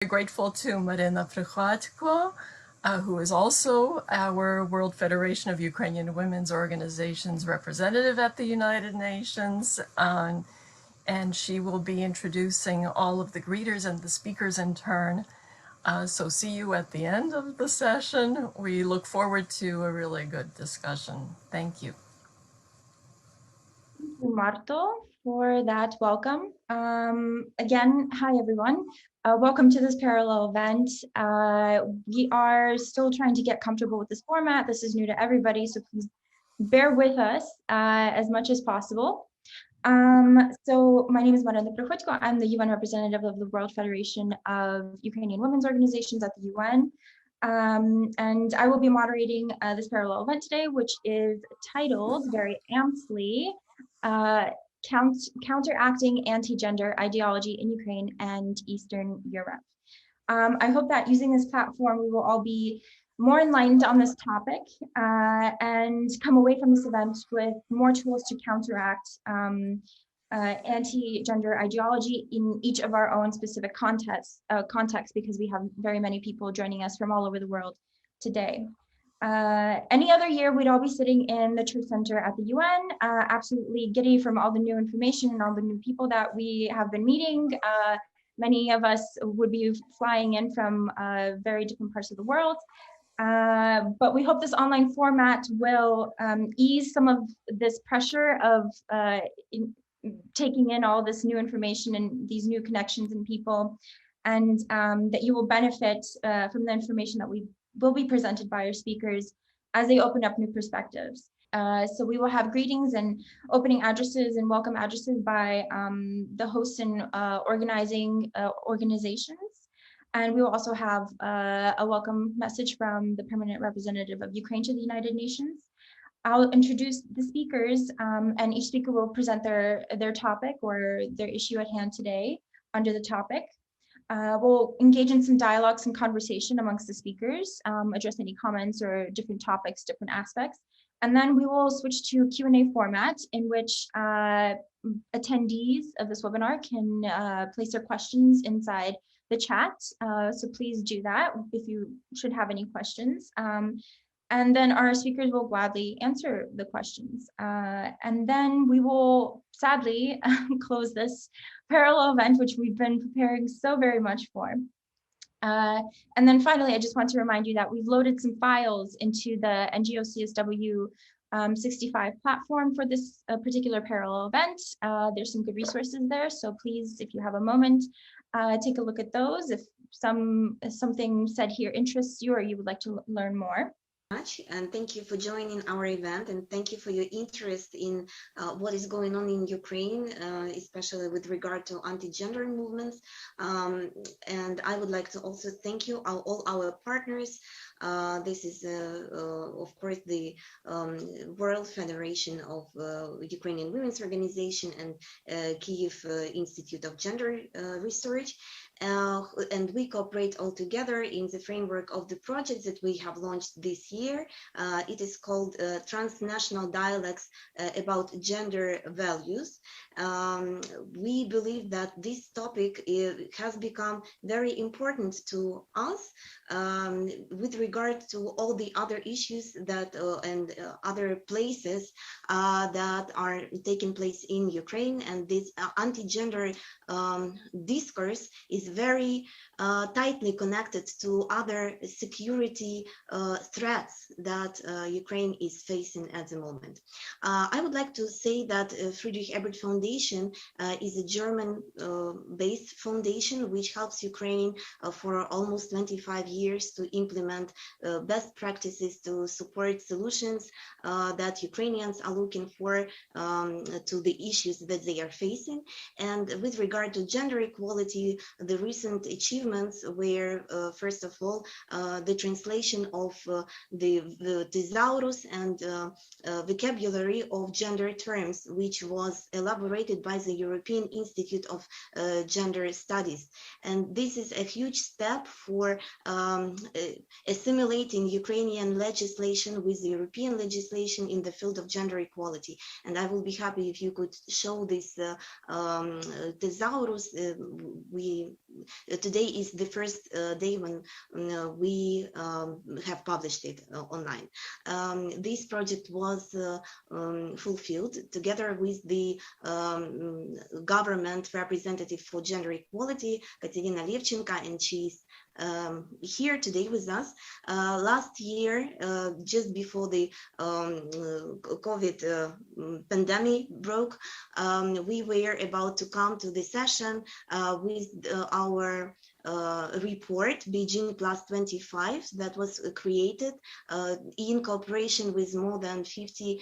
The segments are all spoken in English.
Grateful to Marina Prichodько, who is also our World Federation of Ukrainian Women's Organizations representative at the United Nations. And she will be introducing all of the greeters and the speakers in turn. So see you at the end of the session. We look forward to a really good discussion. Thank you. Thank you, Marto, for that welcome. Again, hi everyone. Welcome to this parallel event. We are still trying to get comfortable with this format. This is new to everybody, so please bear with us as much as possible. So my name is Marina Prichodько. I'm the UN representative of the World Federation of Ukrainian Women's Organizations at the UN. And I will be moderating this parallel event today, which is titled very amply, Counteracting Anti-Gender Ideology in Ukraine and Eastern Europe. I hope that using this platform, we will all be more enlightened on this topic and come away from this event with more tools to counteract anti-gender ideology in each of our own specific contexts, because we have very many people joining us from all over the world today. Any other year, we'd all be sitting in the Truth Center at the UN, absolutely giddy from all the new information and all the new people that we have been meeting. Many of us would be flying in from very different parts of the world. But we hope this online format will ease some of this pressure of taking in all this new information and these new connections and people, and that you will benefit from the information that we will be presented by our speakers as they open up new perspectives. So we will have greetings and opening addresses and welcome addresses by the hosts and organizing organizations. And we will also have a welcome message from the permanent representative of Ukraine to the United Nations. I'll introduce the speakers, and each speaker will present their topic or their issue at hand today under the topic. We'll engage in some dialogue, some conversation amongst the speakers, address any comments or different topics, different aspects. And then we will switch to Q&A format in which attendees of this webinar can place their questions inside the chat. So please do that if you should have any questions. And then our speakers will gladly answer the questions. And then we will sadly close this parallel event, which we've been preparing so very much for. And then finally, I just want to remind you that we've loaded some files into the NGO CSW65 platform for this particular parallel event. There's some good resources there, so please, if you have a moment, take a look at those. If something said here interests you or you would like to learn more. And thank you for joining our event, and thank you for your interest in what is going on in Ukraine, especially with regard to anti-gender movements. And I would like to also thank you, all our partners. This is, of course, the World Federation of Ukrainian Women's Organization and Kyiv Institute of Gender Research. And we cooperate all together in the framework of the project that we have launched this year. It is called Transnational Dialogues about Gender Values. We believe that this topic has become very important to us with regard to all the other issues that and other places that are taking place in Ukraine. And this anti-gender discourse is very tightly connected to other security threats that Ukraine is facing at the moment. I would like to say that Friedrich Ebert Foundation is a German-based foundation which helps Ukraine for almost 25 years to implement best practices to support solutions that Ukrainians are looking for to the issues that they are facing. And with regard to gender equality, the recent achievements were, first of all, the translation of the thesaurus and vocabulary of gender terms, which was elaborated by the European Institute of Gender Studies. And this is a huge step for assimilating Ukrainian legislation with the European legislation in the field of gender equality. And I will be happy if you could show this thesaurus. Today is the first day when we have published it online. This project was fulfilled together with the government representative for gender equality, Katerina Levchenko, and she's here today with us. Last year, just before the COVID pandemic broke, we were about to come to the session with our report Beijing +25 that was created in cooperation with more than 50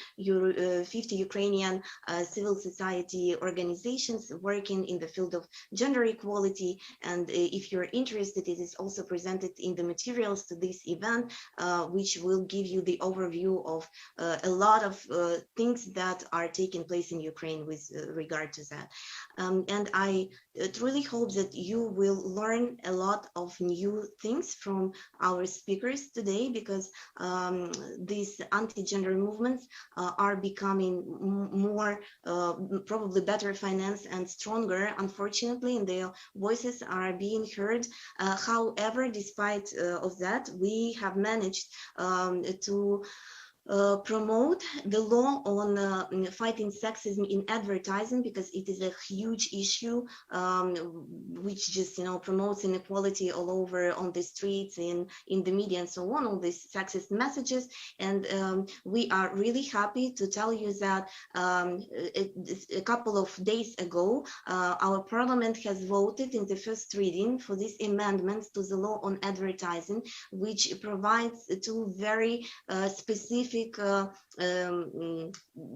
Ukrainian civil society organizations working in the field of gender equality. And if you're interested, it is also presented in the materials to this event, which will give you the overview of a lot of things that are taking place in Ukraine with regard to that. And I truly hope that you will learn a lot of new things from our speakers today, because these anti-gender movements are becoming more, probably better financed and stronger, unfortunately, and their voices are being heard. However, despite of that, we have managed to promote the law on fighting sexism in advertising, because it is a huge issue which just promotes inequality all over on the streets, in the media and so on, all these sexist messages. And we are really happy to tell you that a couple of days ago our parliament has voted in the first reading for these amendments to the law on advertising, which provides two very specific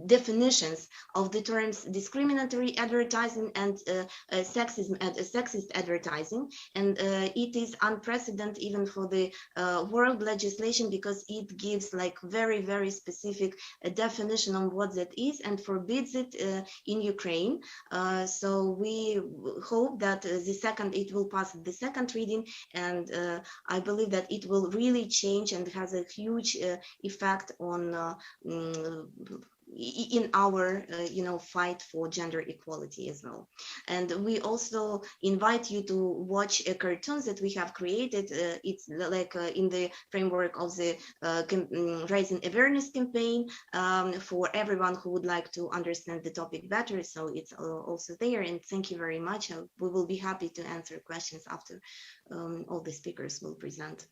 definitions of the terms discriminatory advertising and sexist advertising. And it is unprecedented even for the world legislation, because it gives like very, very specific definition on what that is and forbids it in Ukraine. So we hope that it will pass the second reading, and I believe that it will really change and has a huge effect on in our fight for gender equality as well. And we also invite you to watch cartoons that we have created. It's like in the framework of the Raising Awareness campaign for everyone who would like to understand the topic better. So it's also there, and thank you very much. We will be happy to answer questions after all the speakers will present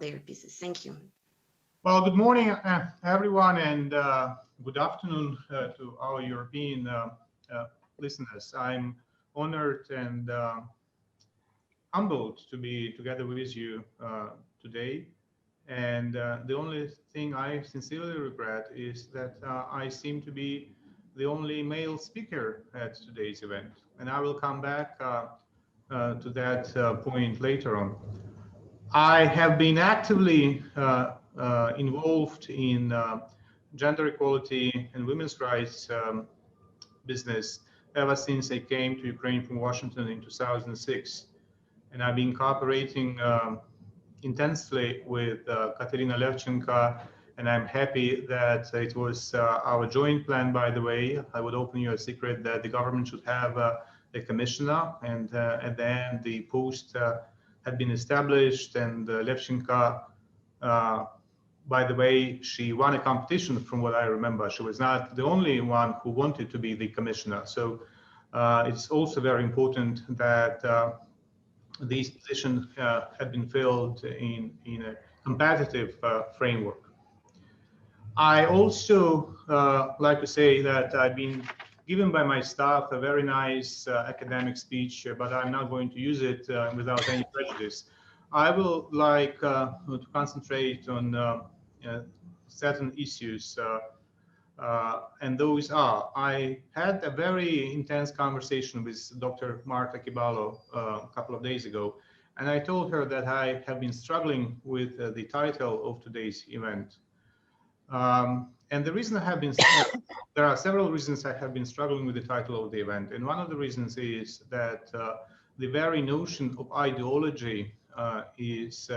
their pieces. Thank you. Well, good morning, everyone, and good afternoon to our European listeners. I'm honored and humbled to be together with you today. And the only thing I sincerely regret is that I seem to be the only male speaker at today's event. And I will come back to that point later on. I have been actively involved in gender equality and women's rights business ever since I came to Ukraine from Washington in 2006. And I've been cooperating intensely with Katerina Levchenko, and I'm happy that it was our joint plan, by the way. I would open you a secret that the government should have a commissioner, and at the end the post had been established, and Levchenko, by the way, she won a competition from what I remember. She was not the only one who wanted to be the commissioner. So it's also very important that these positions have been filled in a competitive framework. I also like to say that I've been given by my staff a very nice academic speech, but I'm not going to use it without any prejudice. I will like to concentrate on certain issues, and those are: I had a very intense conversation with Dr. Marta Kibalo a couple of days ago, and I told her that I have been struggling with the title of today's event. And the reason I have been, there are several reasons I have been struggling with the title of the event. And one of the reasons is that the very notion of ideology is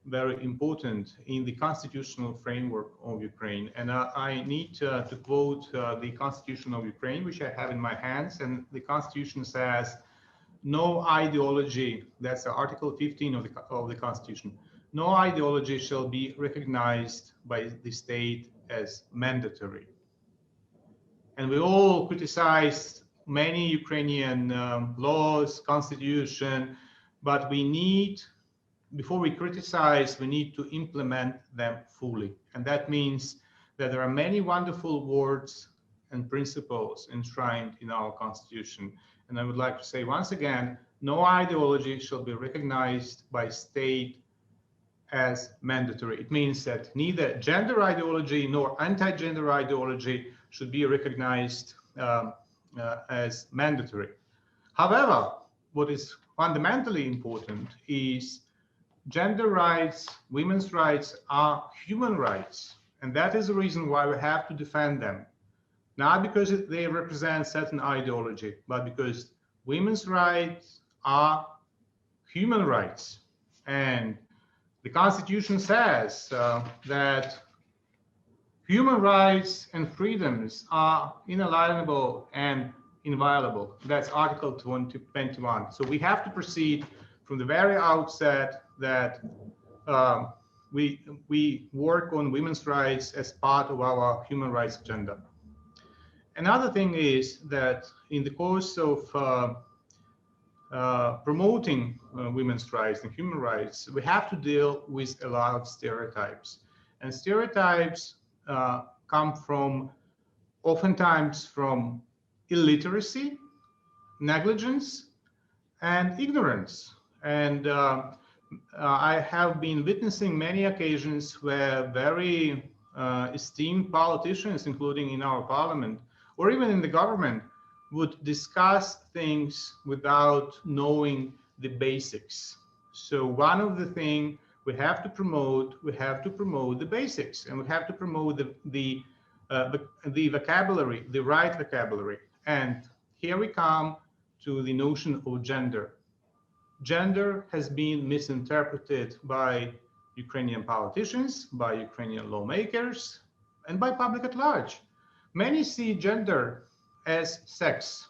very important in the constitutional framework of Ukraine. And I need to quote the Constitution of Ukraine, which I have in my hands. And the Constitution says, no ideology, that's Article 15 of the Constitution, no ideology shall be recognized by the state as mandatory. And we all criticize many Ukrainian laws, constitution, but we need, before we criticize, we need to implement them fully. And that means that there are many wonderful words and principles enshrined in our constitution. And I would like to say once again, no ideology shall be recognized by state as mandatory. It means that neither gender ideology nor anti-gender ideology should be recognized as mandatory. However, what is fundamentally important is gender rights, women's rights are human rights. And that is the reason why we have to defend them. Not because they represent certain ideology, but because women's rights are human rights. And the Constitution says that human rights and freedoms are inalienable and inviolable. That's Article 21. So we have to proceed from the very outset that we work on women's rights as part of our human rights agenda. Another thing is that in the course of promoting women's rights and human rights, we have to deal with a lot of stereotypes. And stereotypes come from, oftentimes from illiteracy, negligence, and ignorance. And I have been witnessing many occasions where very esteemed politicians, including in our parliament, or even in the government, would discuss things without knowing the basics. So one of the things we have to promote the basics, and we have to promote the vocabulary, the right vocabulary. And here we come to the notion of gender. Gender has been misinterpreted by Ukrainian politicians, by Ukrainian lawmakers, and by public at large. Many see gender as sex.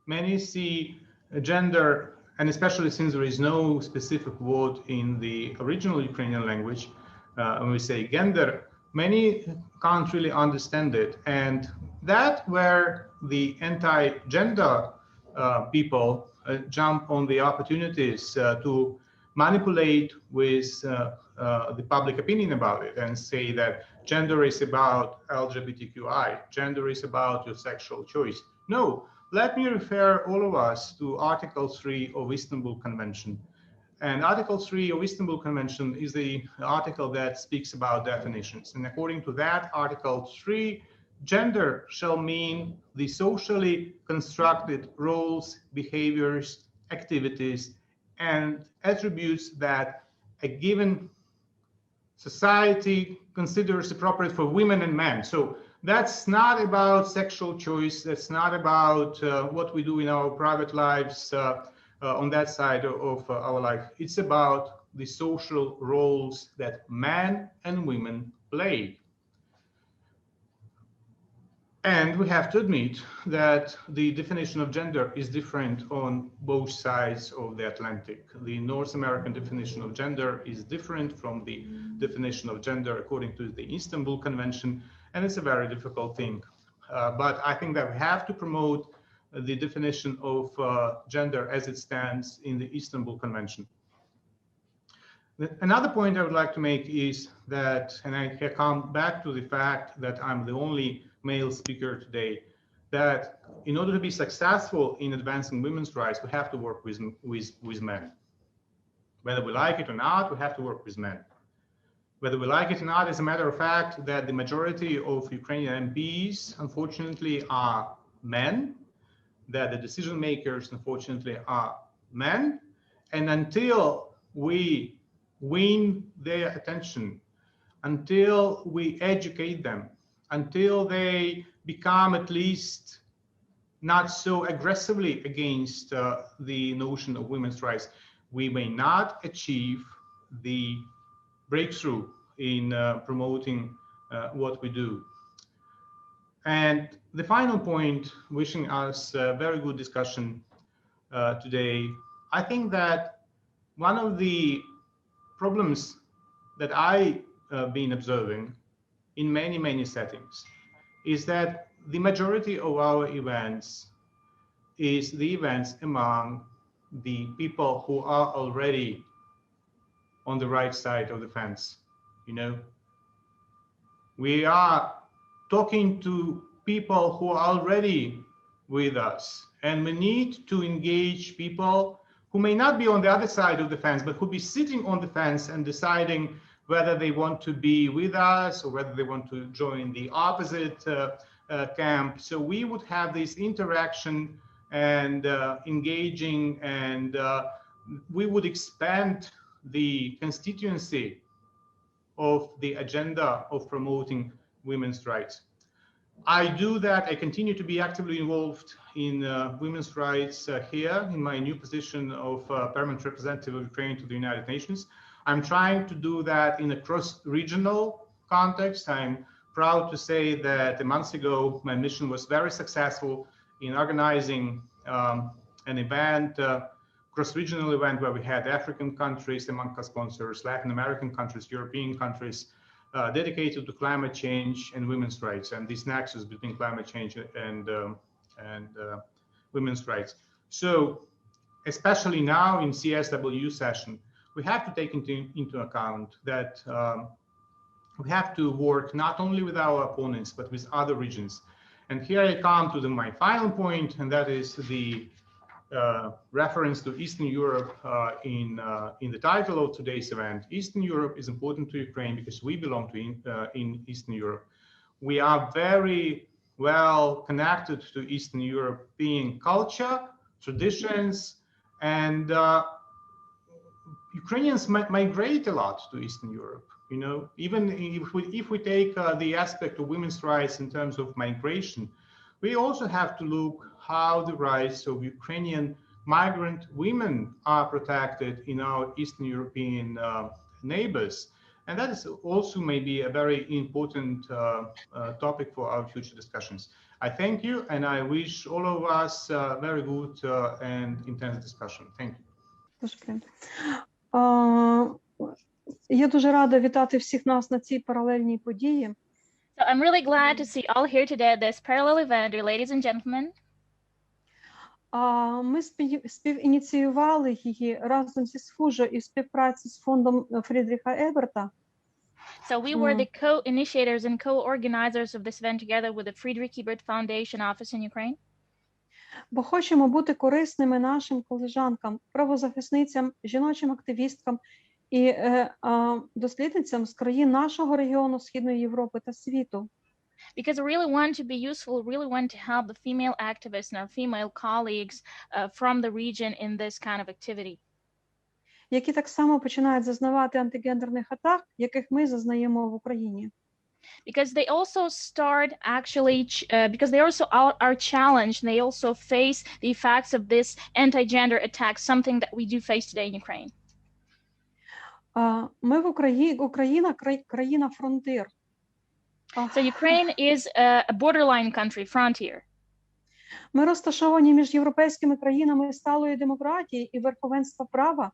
Many see gender, and especially since there is no specific word in the original Ukrainian language, when we say gender, many can't really understand it. And that where the anti-gender people jump on the opportunities to manipulate with the public opinion about it and say that gender is about LGBTQI, gender is about your sexual choice. No, let me refer all of us to Article 3 of Istanbul Convention. And Article 3 of Istanbul Convention is the article that speaks about definitions. And according to that Article 3, gender shall mean the socially constructed roles, behaviors, activities, and attributes that a given society considers appropriate for women and men. So that's not about sexual choice. That's not about what we do in our private lives on that side of our life. It's about the social roles that men and women play. And we have to admit that the definition of gender is different on both sides of the Atlantic. The North American definition of gender is different from the definition of gender according to the Istanbul Convention, and it's a very difficult thing. But I think that we have to promote the definition of gender as it stands in the Istanbul Convention. Another point I would like to make is that, and I come back to the fact that I'm the only male speaker today, that in order to be successful in advancing women's rights, we have to work with men. Whether we like it or not, we have to work with men. Whether we like it or not, as a matter of fact, that the majority of Ukrainian MPs, unfortunately, are men, that the decision makers, unfortunately, are men. And until we win their attention, until we educate them, until they become at least not so aggressively against the notion of women's rights, we may not achieve the breakthrough in promoting what we do. And the final point, wishing us a very good discussion. today, I think that one of the problems that I've been observing in many settings is that the majority of our events is the events among the people who are already on the right side of the fence. You know, we are talking to people who are already with us, and we need to engage people who may not be on the other side of the fence, but who be sitting on the fence and deciding whether they want to be with us or whether they want to join the opposite camp. So we would have this interaction and engaging, and we would expand the constituency of the agenda of promoting women's rights. I do that. I continue to be actively involved in women's rights here in my new position of permanent representative of Ukraine to the United Nations. I'm trying to do that in a cross-regional context. I'm proud to say that a month ago, my mission was very successful in organizing an event, cross-regional event, where we had African countries among co-sponsors, Latin American countries, European countries, dedicated to climate change and women's rights, and this nexus between climate change and women's rights. So, especially now in CSW session, we have to take into account that we have to work not only with our opponents, but with other regions. And here I come to my final point, and that is the reference to Eastern Europe in the title of today's event. Eastern Europe is important to Ukraine because we belong to in Eastern Europe. We are very well connected to Eastern European culture, traditions, and Ukrainians migrate a lot to Eastern Europe. You know, even if we take the aspect of women's rights in terms of migration, we also have to look how the rights of Ukrainian migrant women are protected in our Eastern European neighbors. And that is also maybe a very important topic for our future discussions. I thank you, and I wish all of us very good and intense discussion. Thank you. Я дуже рада вітати всіх нас на цій паралельній події. So I'm really glad to see all here today at this parallel event, ladies and gentlemen. Ми співініціювали її разом зі СФУЖО і в співпраці з фондом Фрідріха Еберта. So we were the co-initiators and co-organizers of this event together with the Friedrich Ebert Foundation office in Ukraine. Бо хочемо бути корисними нашим колежанкам, правозахисницям, жіночим активісткам і дослідницям з країн нашого регіону Східної Європи та світу. Because we really want to be useful, really want to help the female activists and our female colleagues from the region in this kind of activity. Які так само починають зазнавати антигендерних атак, яких ми зазнаємо в Україні. Because they also start actually, because they also are challenged, and they also face the effects of this anti-gender attack, something that we do face today in Ukraine. Ми в Україна країна фронтир. So Ukraine is a borderline country, frontier. Ми розташовані між європейськими країнами сталої демократії і верховенства права.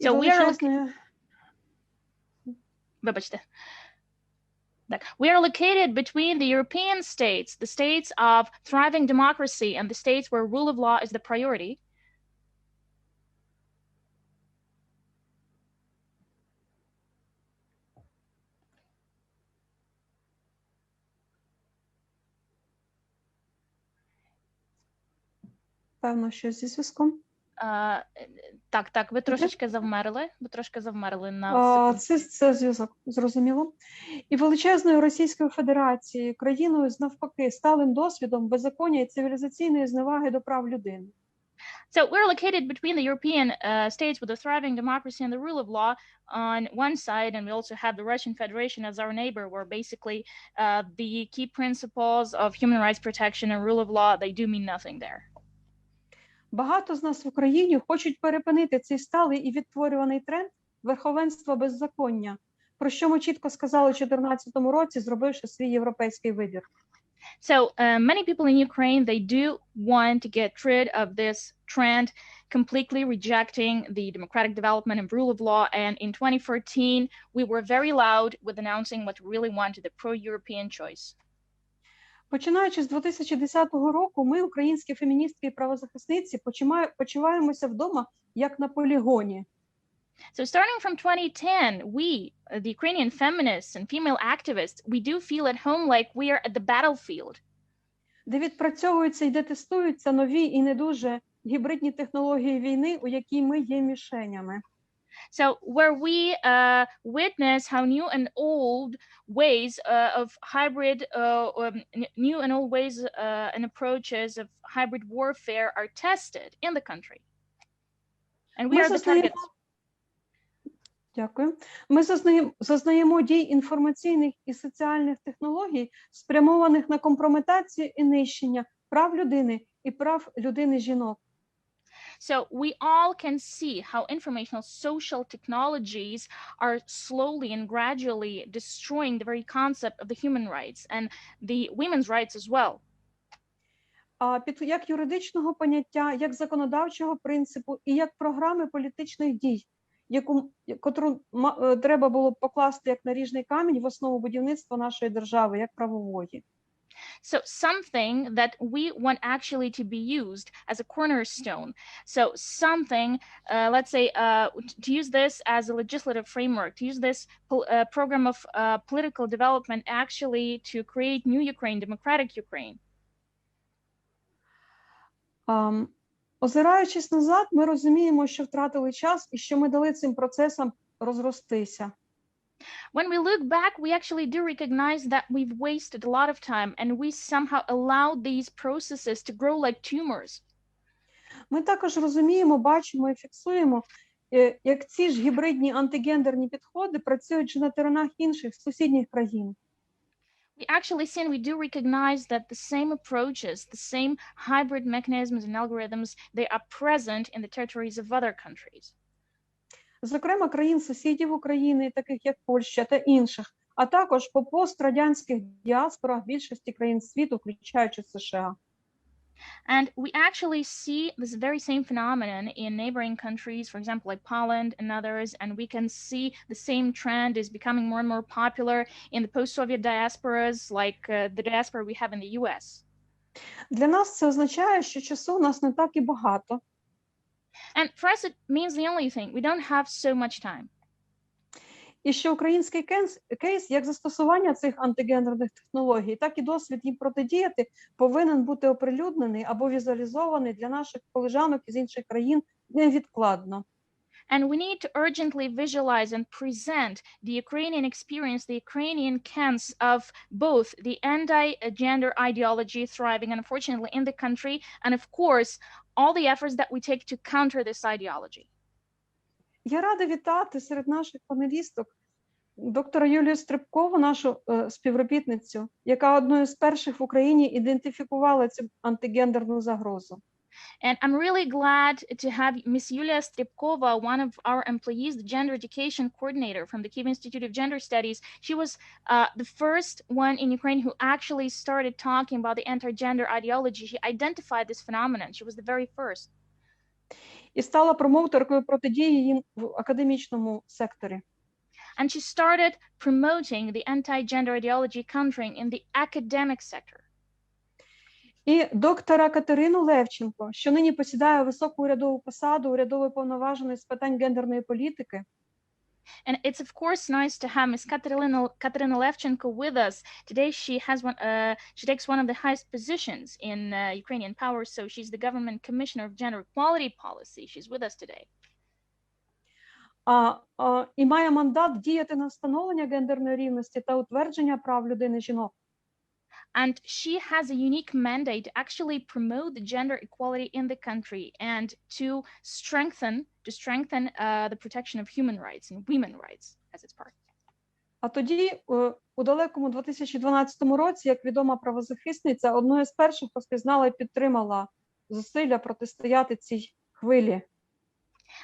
So we are we are located between the European states, the states of thriving democracy, and the states where rule of law is the priority. Певно, що зі зв'язком. Так, ви трошечки завмерли на секунду. Це зв'язок, зрозуміло. І величезною Російською Федерацією, країною з навпаки сталим досвідом беззаконня і цивілізаційної зневаги до прав людини. So we're located between the European states with a thriving democracy and the rule of law on one side, and we also have the Russian Federation as our neighbor, where basically the key principles of human rights protection and rule of law, they do mean nothing there. Багато з нас в Україні хочуть перепинити цей сталий і відтворюваний тренд верховенства беззаконня, про що ми чітко сказали у 2014 році, зробивши свій європейський вибір. So many people in Ukraine, they do want to get rid of this trend, completely rejecting the democratic development and rule of law. And in 2014, we were very loud with announcing what we really wanted, a pro-European choice. Починаючи з 2010 року, ми, українські феміністки і правозахисниці, почуваємося вдома, як на полігоні. So starting from 2010, we, the Ukrainian feminists and female activists, we do feel at home like we are at the battlefield. Де відпрацьовуються і де тестуються нові і не дуже гібридні технології війни, у якій ми є мішенями. So where we witness how new and old ways of hybrid, new and old ways and approaches of hybrid warfare are tested in the country. And we are the targets. Дякую. Ми зазнаємо дій інформаційних і соціальних технологій, спрямованих на компрометацію і нищення прав людини і прав людини-жінок. So we all can see how informational social technologies are slowly and gradually destroying the very concept of the human rights and the women's rights as well. Як юридичного поняття, як законодавчого принципу і як програми політичних дій, котру треба було б покласти як наріжний камінь в основу будівництва нашої держави, як правової. So something that we want actually to be used as a cornerstone. So something, let's say, to use this as a legislative framework, to use this program of political development actually to create new Ukraine, democratic Ukraine. Озираючись назад, ми розуміємо, що втратили час і що ми дали цим процесам розростися. When we look back, we actually do recognize that we've wasted a lot of time and we somehow allowed these processes to grow like tumors. Ми також розуміємо, бачимо і фіксуємо, як ці ж гібридні антигендерні підходи працюють вже на теренах інших сусідніх країн. We actually see and we do recognize that the same approaches, the same hybrid mechanisms and algorithms, they are present in the territories of other countries. Зокрема, країн-сусідів України, таких як Польща та інших, а також по пострадянських діаспорах більшості країн світу, включаючи США. And we actually see this very same phenomenon in neighboring countries, for example, like Poland and others, and we can see the same trend is becoming more and more popular in the post-Soviet diasporas, like the diaspora we have in the US. Для нас це означає, що часу у нас не так і багато. And for us, it means the only thing, we don't have so much time. І що український кейс, як застосування цих антигендерних технологій, так і досвід їм протидіяти, повинен бути оприлюднений або візуалізований для наших колежанок із інших країн невідкладно. And we need to urgently visualize and present the Ukrainian experience, the Ukrainian case of both the anti-gender ideology thriving, unfortunately, in the country, and of course, all the efforts that we take to counter this ideology. Я рада вітати серед наших панелісток доктора Юлію Стрибкову, нашу співробітницю, яка одною з перших в Україні ідентифікувала цю антигендерну загрозу. And I'm really glad to have Miss Yulia Stripkova, one of our employees, the gender education coordinator from the Kyiv Institute of Gender Studies. She was the first one in Ukraine who actually started talking about the anti-gender ideology. She identified this phenomenon. She was the very first. І стала промоутеркою протидії їм в академічному секторі. And she started promoting the anti-gender ideology countering in the academic sector. І доктора Катерину Левченко, що нині посідає високу урядову посаду, урядової повноваженої з питань гендерної політики. And it's of course nice to have Ms. Katerina Levchenko with us. Today she takes one of the highest positions in Ukrainian power, so she's the government commissioner of gender equality policy. She's with us today. І має мандат діяти на встановлення гендерної рівності та утвердження прав людини-жінок. And she has a unique mandate to actually promote the gender equality in the country and to strengthen the protection of human rights and women's rights as its part. А тоді, у далекому 2012 році, як відома правозахисниця, одною з перших розпізнала і підтримала зусилля протистояти цій хвилі.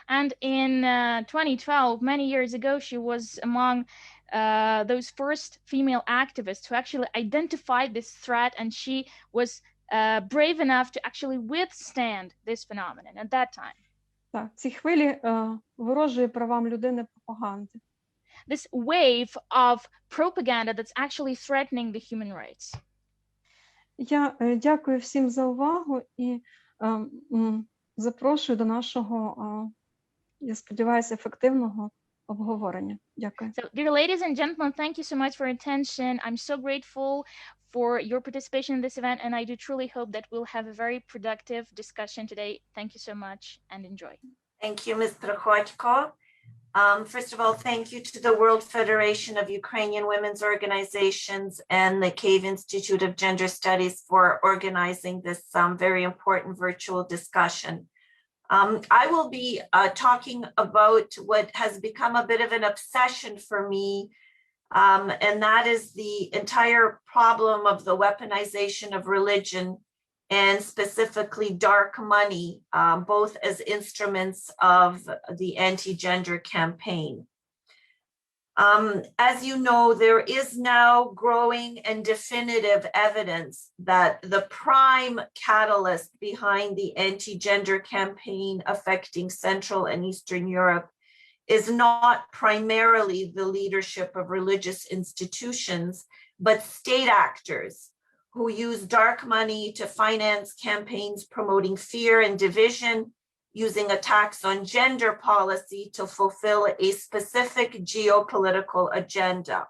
And in 2012, many years ago, she was among those first female activists who actually identified this threat, and she was brave enough to actually withstand this phenomenon at that time. Так, ці хвилі ворожої правам людини пропаганди. This wave of propaganda that's actually threatening the human rights. Я дякую всім за увагу і запрошую до нашого, я сподіваюся, ефективного обговорення. Дякую. So, dear ladies and gentlemen, thank you so much for your attention. I'm so grateful for your participation in this event, and I do truly hope that we'll have a very productive discussion today. Thank you so much and enjoy. Thank you, Ms. Prichodько. First of all, thank you to the World Federation of Ukrainian Women's Organizations and the Kyiv Institute of Gender Studies for organizing this very important virtual discussion. I will be talking about what has become a bit of an obsession for me, and that is the entire problem of the weaponization of religion and specifically dark money, both as instruments of the anti-gender campaign. As you know, there is now growing and definitive evidence that the prime catalyst behind the anti-gender campaign affecting Central and Eastern Europe is not primarily the leadership of religious institutions, but state actors who use dark money to finance campaigns promoting fear and division, using attacks on gender policy to fulfill a specific geopolitical agenda.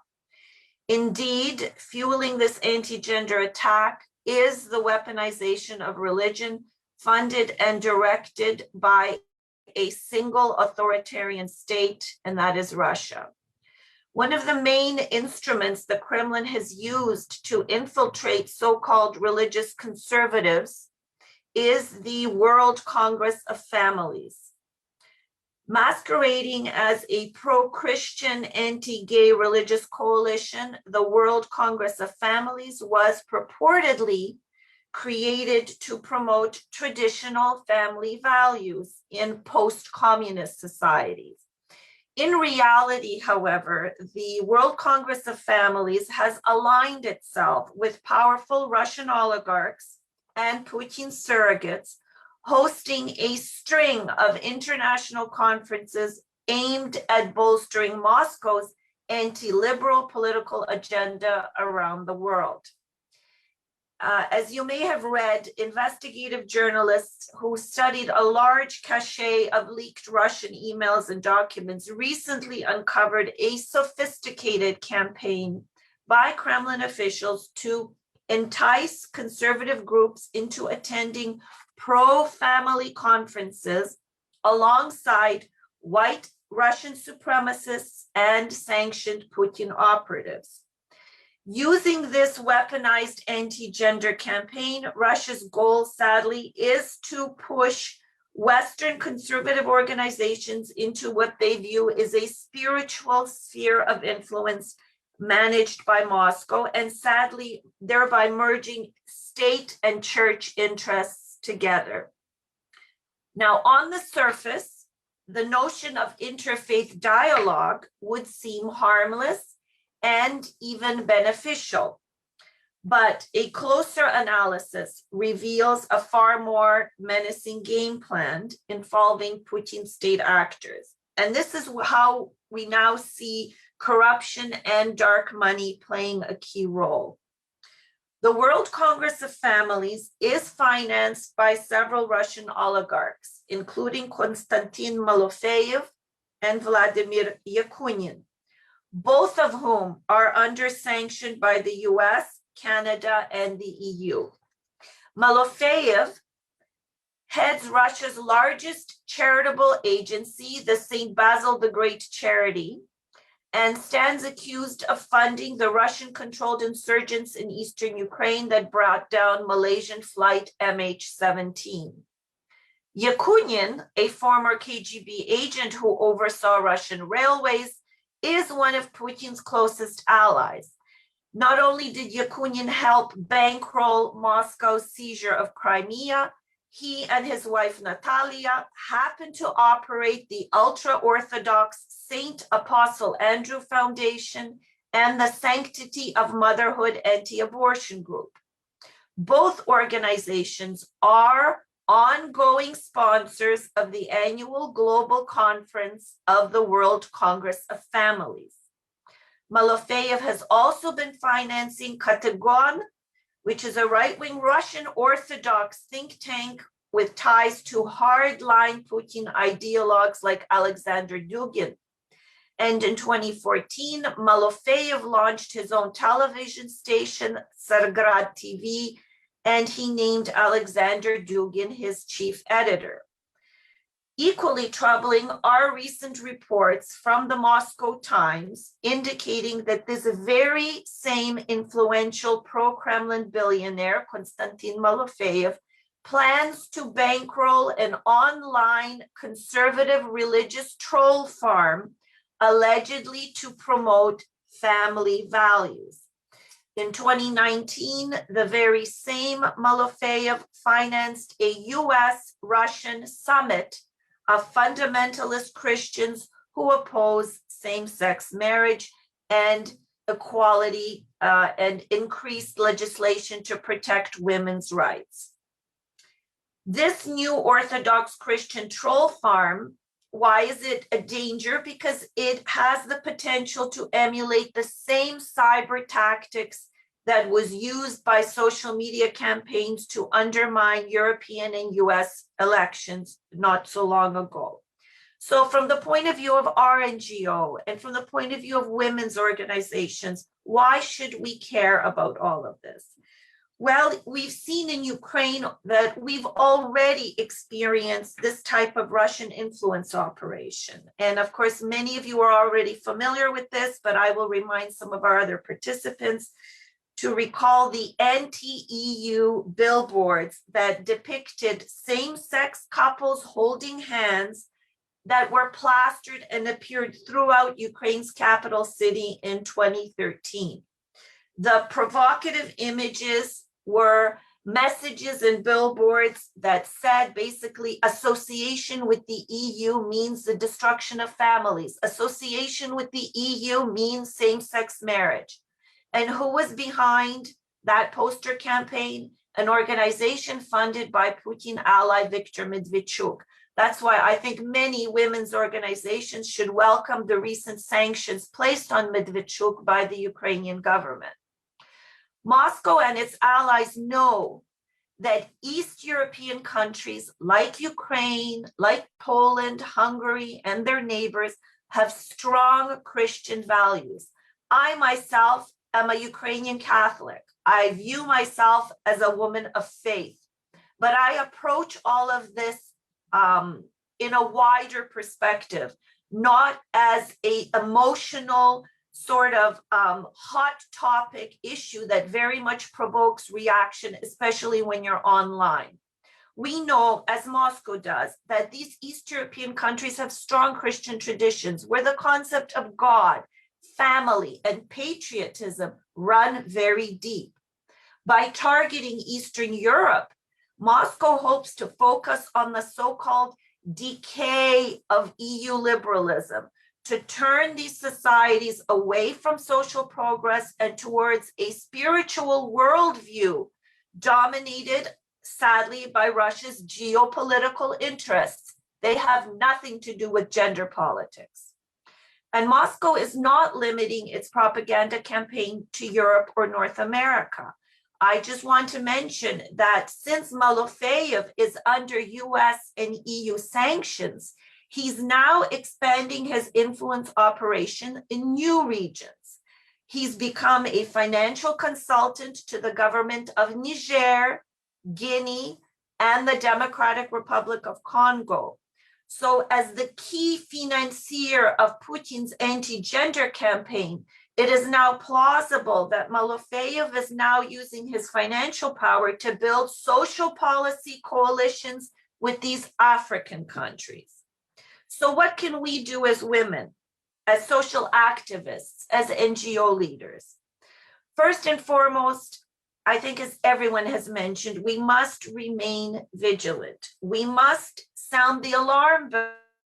Indeed, fueling this anti-gender attack is the weaponization of religion funded and directed by a single authoritarian state, and that is Russia. One of the main instruments the Kremlin has used to infiltrate so-called religious conservatives is the World Congress of Families. Masquerading as a pro-Christian, anti-gay religious coalition, the World Congress of Families was purportedly created to promote traditional family values in post-communist societies. In reality, however, the World Congress of Families has aligned itself with powerful Russian oligarchs and Putin surrogates, hosting a string of international conferences aimed at bolstering Moscow's anti-liberal political agenda around the world. As you may have read, investigative journalists who studied a large cache of leaked Russian emails and documents recently uncovered a sophisticated campaign by Kremlin officials to entice conservative groups into attending pro-family conferences alongside white Russian supremacists and sanctioned Putin operatives. Using this weaponized anti-gender campaign, Russia's goal, sadly, is to push Western conservative organizations into what they view as a spiritual sphere of influence managed by Moscow, and sadly, thereby merging state and church interests together. Now, on the surface, the notion of interfaith dialogue would seem harmless and even beneficial. But a closer analysis reveals a far more menacing game plan involving Putin state actors. And this is how we now see corruption and dark money playing a key role. The World Congress of Families is financed by several Russian oligarchs, including Konstantin Malofeyev and Vladimir Yakunin, both of whom are under sanction by the US, Canada, and the EU. Malofeyev heads Russia's largest charitable agency, the St. Basil the Great Charity, and stands accused of funding the Russian-controlled insurgents in eastern Ukraine that brought down Malaysian flight MH17. Yakunin, a former KGB agent who oversaw Russian railways, is one of Putin's closest allies. Not only did Yakunin help bankroll Moscow's seizure of Crimea, he and his wife Natalia happened to operate the ultra-Orthodox Saint Apostle Andrew Foundation and the Sanctity of Motherhood Anti-Abortion Group. Both organizations are ongoing sponsors of the annual Global Conference of the World Congress of Families. Malofeyev has also been financing Katagon, which is a right-wing Russian Orthodox think tank with ties to hardline Putin ideologues like Alexander Dugin. And in 2014, Malofeyev launched his own television station, Tsargrad TV, and he named Alexander Dugin his chief editor. Equally troubling are recent reports from the Moscow Times indicating that this very same influential pro-Kremlin billionaire, Konstantin Malofeyev, plans to bankroll an online conservative religious troll farm allegedly to promote family values. In 2019, the very same Malofeyev financed a US-Russian summit of fundamentalist Christians who oppose same-sex marriage and equality and increased legislation to protect women's rights. This new Orthodox Christian troll farm, why is it a danger? Because it has the potential to emulate the same cyber tactics that was used by social media campaigns to undermine European and US elections not so long ago. So from the point of view of our NGO and from the point of view of women's organizations, why should we care about all of this? Well, we've seen in Ukraine that we've already experienced this type of Russian influence operation. And of course, many of you are already familiar with this, but I will remind some of our other participants to recall the anti-EU billboards that depicted same-sex couples holding hands that were plastered and appeared throughout Ukraine's capital city in 2013. The provocative images were messages and billboards that said basically association with the EU means the destruction of families. Association with the EU means same-sex marriage. And who was behind that poster campaign? An organization funded by Putin ally Viktor Medvedchuk. That's why I think many women's organizations should welcome the recent sanctions placed on Medvedchuk by the Ukrainian government. Moscow and its allies know that East European countries like Ukraine, like Poland, Hungary, and their neighbors have strong Christian values. I myself am a Ukrainian Catholic. I view myself as a woman of faith, but I approach all of this in a wider perspective, not as an emotional sort of hot topic issue that very much provokes reaction, especially when you're online. We know, as Moscow does, that these East European countries have strong Christian traditions where the concept of God, family, and patriotism run very deep. By targeting Eastern Europe, Moscow hopes to focus on the so-called decay of EU liberalism, to turn these societies away from social progress and towards a spiritual worldview dominated, sadly, by Russia's geopolitical interests. They have nothing to do with gender politics. And Moscow is not limiting its propaganda campaign to Europe or North America. I just want to mention that since Malofeyev is under US and EU sanctions, he's now expanding his influence operation in new regions. He's become a financial consultant to the government of Niger, Guinea, and the Democratic Republic of Congo. So as the key financier of Putin's anti-gender campaign, it is now plausible that Malofeyev is now using his financial power to build social policy coalitions with these African countries. So what can we do as women, as social activists, as NGO leaders? First and foremost, I think as everyone has mentioned, we must remain vigilant. We must sound the alarm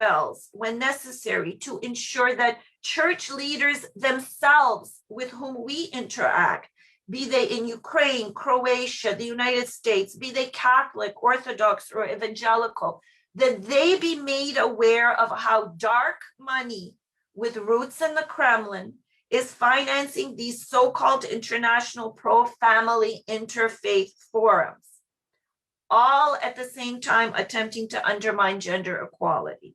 bells when necessary to ensure that church leaders themselves with whom we interact, be they in Ukraine, Croatia, the United States, be they Catholic, Orthodox, or evangelical, that they be made aware of how dark money with roots in the Kremlin is financing these so-called international pro-family interfaith forums, all at the same time attempting to undermine gender equality.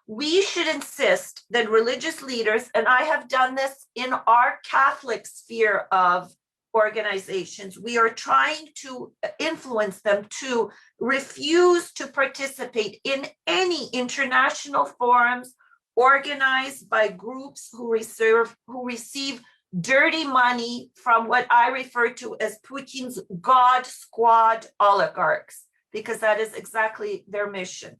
We should insist that religious leaders, and I have done this in our Catholic sphere of organizations, we are trying to influence them to refuse to participate in any international forums organized by groups who receive dirty money from what I refer to as Putin's God Squad oligarchs, because that is exactly their mission.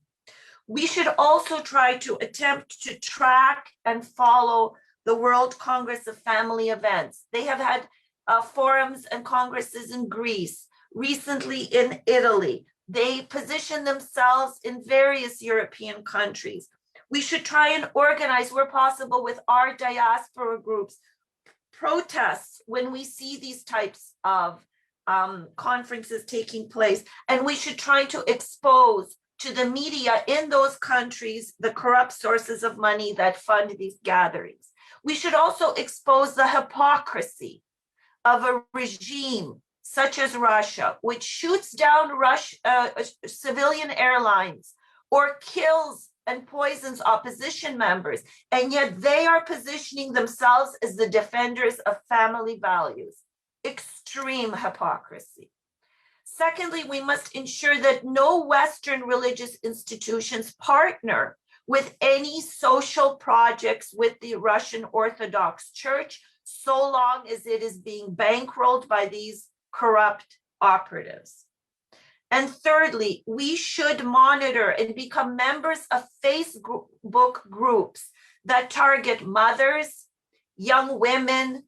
We should also try to attempt to track and follow the World Congress of Family Events. They have had forums and congresses in Greece, recently in Italy. They position themselves in various European countries. We should try and organize, where possible, with our diaspora groups, protests when we see these types of conferences taking place. And we should try to expose to the media in those countries the corrupt sources of money that fund these gatherings. We should also expose the hypocrisy of a regime such as Russia, which shoots down civilian airlines or kills and poisons opposition members, and yet they are positioning themselves as the defenders of family values. Extreme hypocrisy. Secondly, we must ensure that no Western religious institutions partner with any social projects with the Russian Orthodox Church, so long as it is being bankrolled by these corrupt operatives. And thirdly, we should monitor and become members of Facebook groups that target mothers, young women,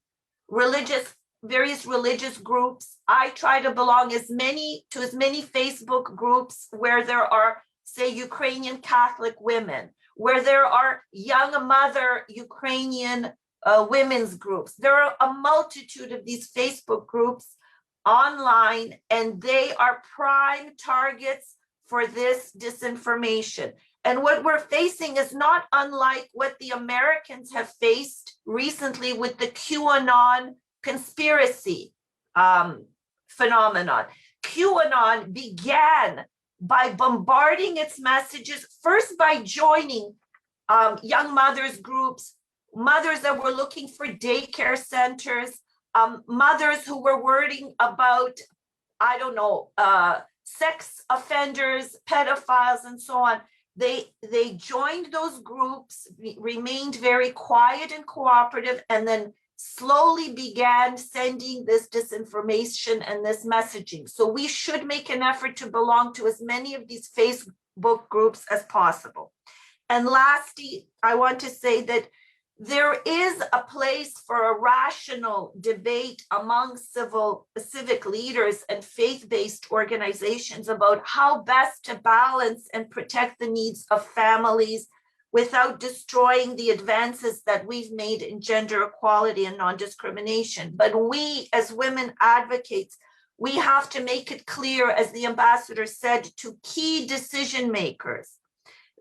various religious groups. I try to belong to as many Facebook groups where there are, say, Ukrainian Catholic women, where there are young mother Ukrainian women's groups. There are a multitude of these Facebook groups online, and they are prime targets for this disinformation. And what we're facing is not unlike what the Americans have faced recently with the QAnon conspiracy phenomenon. QAnon began by bombarding its messages, first by joining young mothers groups, mothers that were looking for daycare centers, mothers who were worrying about, I don't know, sex offenders, pedophiles, and so on. They joined those groups, remained very quiet and cooperative, and then slowly began sending this disinformation and this messaging. So we should make an effort to belong to as many of these Facebook groups as possible. And lastly, I want to say that there is a place for a rational debate among civic leaders and faith-based organizations about how best to balance and protect the needs of families without destroying the advances that we've made in gender equality and non-discrimination. But we, as women advocates, we have to make it clear, as the ambassador said, to key decision makers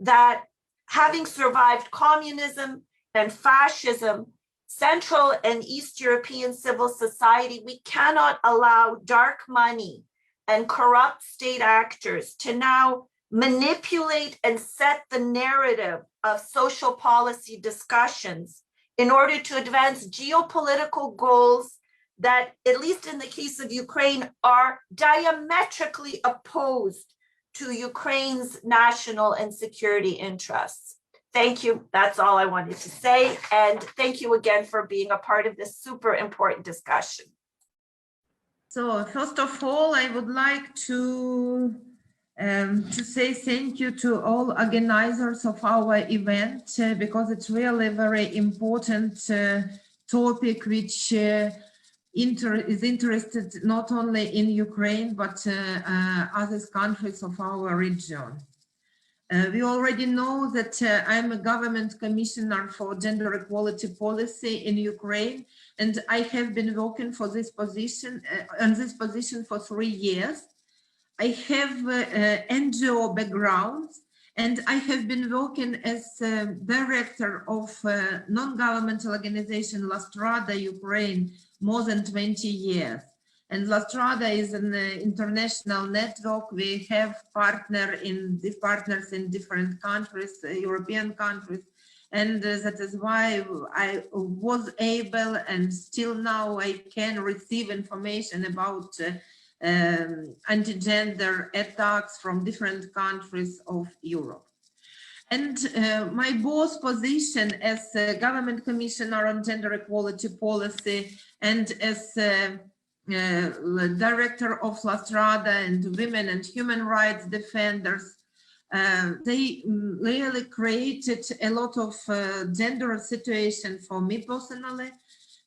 that having survived communism and fascism, Central and East European civil society, we cannot allow dark money and corrupt state actors to now manipulate and set the narrative of social policy discussions in order to advance geopolitical goals that, at least in the case of Ukraine, are diametrically opposed to Ukraine's national and security interests. Thank you. That's all I wanted to say. And thank you again for being a part of this super important discussion. So first of all, I would like to say thank you to all organizers of our event, because it's really a very important topic which is interested not only in Ukraine, but other countries of our region. We already know that I'm a government commissioner for gender equality policy in Ukraine, and I have been working for this position, on this position for 3 years. I have NGO background, and I have been working as director of non-governmental organization La Strada Ukraine more than 20 years. And La Strada is an international network. We have partners in different countries, European countries. And that is why I was able, and still now I can receive information about anti-gender attacks from different countries of Europe. And my boss position as a government commissioner on gender equality policy and as director of La Strada and Women and Human Rights Defenders, they really created a lot of gender situation for me personally,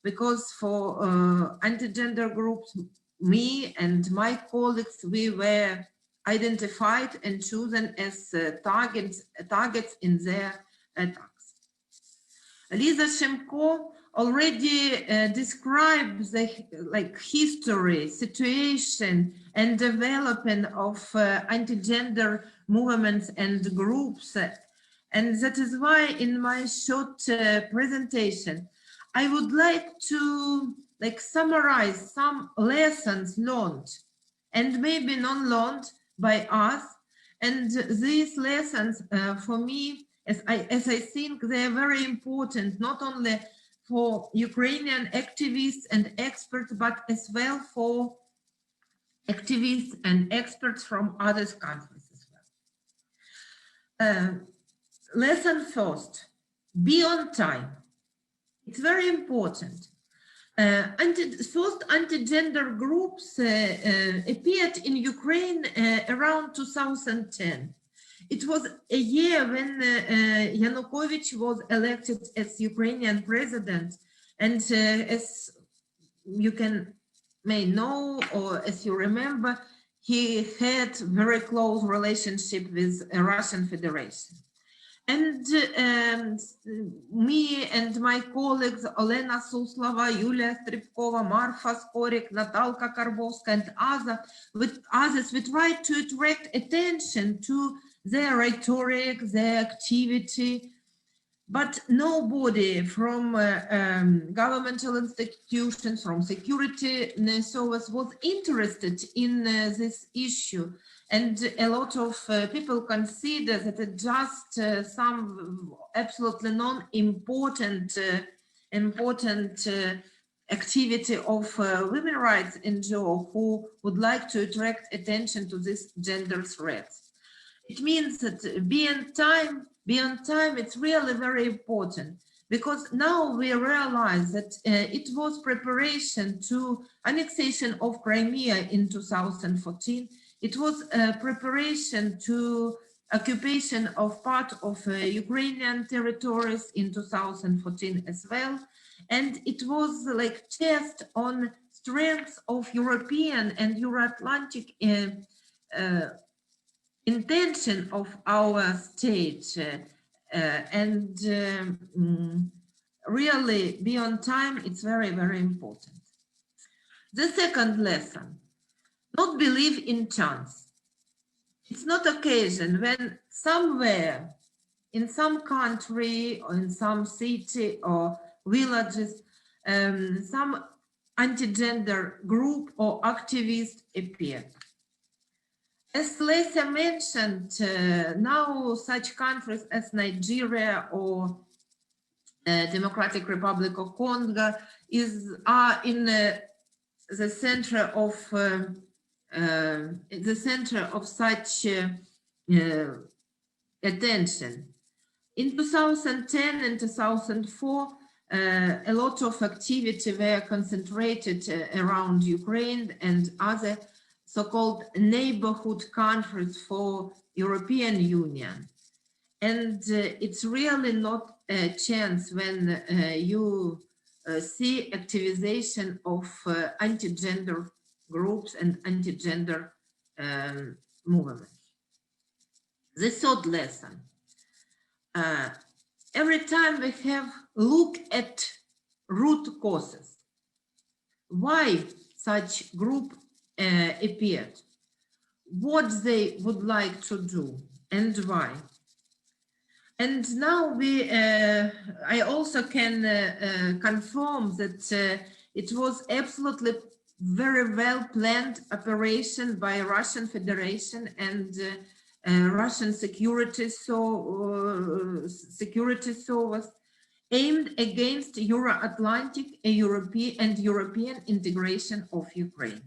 because for anti-gender groups, me and my colleagues, we were identified and chosen as targets in their attacks. Lisa Shemko already describes the history, situation, and development of anti-gender movements and groups, and that is why in my short presentation I would like to summarize some lessons learned and maybe non-learned by us, and these lessons for me, as I think they are very important, not only for Ukrainian activists and experts, but as well for activists and experts from other countries as well. Lesson first, be on time. It's very important. First anti-gender groups appeared in Ukraine around 2010. It was a year when Yanukovych was elected as Ukrainian president, and as you may know, or as you remember, he had very close relationship with the Russian Federation. And me and my colleagues, Olena Suslova, Yulia Stripkova, Marfa Skorik, Natalka Karbovska, and others, we tried to attract attention to their rhetoric, their activity, but nobody from governmental institutions, from security service was interested in this issue. And a lot of people consider that it's just some absolutely non-important activity of women rights NGO who would like to attract attention to this gender threats. It means that be on time, it's really very important, because now we realize that it was preparation to annexation of Crimea in 2014. It was preparation to occupation of part of Ukrainian territories in 2014 as well. And it was like test on strength of European and Euro-Atlantic intention of our state, and really be on time, it's very, very important. The second lesson, not believe in chance. It's not occasion when somewhere in some country or in some city or villages, some anti-gender group or activist appear. As Lisa mentioned, now such countries as Nigeria or Democratic Republic of Congo are in the center of such attention. In 2010 and 2004, a lot of activity were concentrated around Ukraine and other so-called neighborhood countries for European Union. And it's really not a chance when you see activization of anti-gender groups and anti-gender movements. The third lesson. Every time we have look at root causes, why such group appeared, what they would like to do, and why. And now I also can confirm that it was absolutely very well planned operation by Russian Federation and Russian security service aimed against Euro-Atlantic European integration of Ukraine.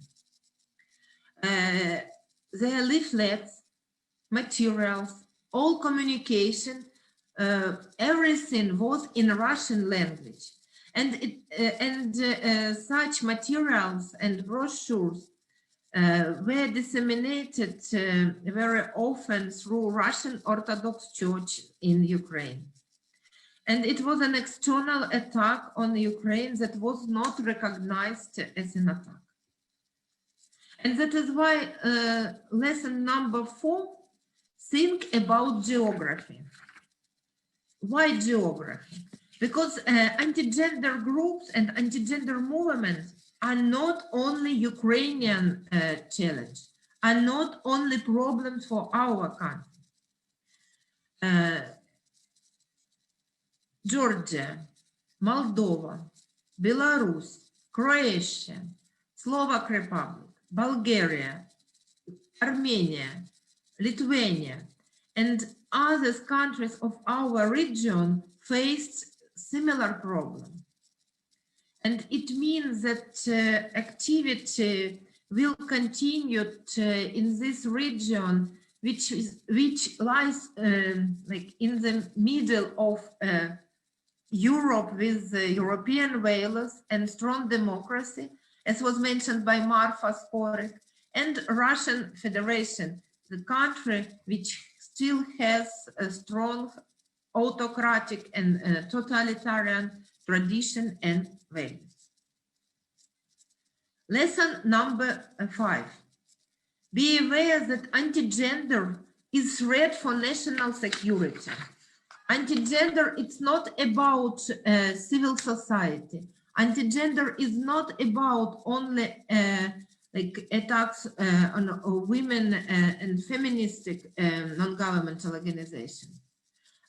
Their leaflets, materials, all communication, everything was in Russian language. And such materials and brochures were disseminated very often through Russian Orthodox Church in Ukraine. And it was an external attack on Ukraine that was not recognized as an attack. And that is why lesson number 4, think about geography. Why geography? Because anti-gender groups and anti-gender movements are not only Ukrainian challenge, are not only problems for our country. Georgia, Moldova, Belarus, Croatia, Slovak Republic, Bulgaria, Armenia, Lithuania, and other countries of our region faced similar problem. And it means that activity will continue in this region, which lies like in the middle of Europe with European values and strong democracy, as was mentioned by Marfa Sporik, and Russian Federation, the country which still has a strong autocratic and totalitarian tradition and values. Lesson number 5. Be aware that anti-gender is threat for national security. Anti-gender, it's not about civil society. Anti-gender is not about only like attacks on women and feministic non-governmental organizations.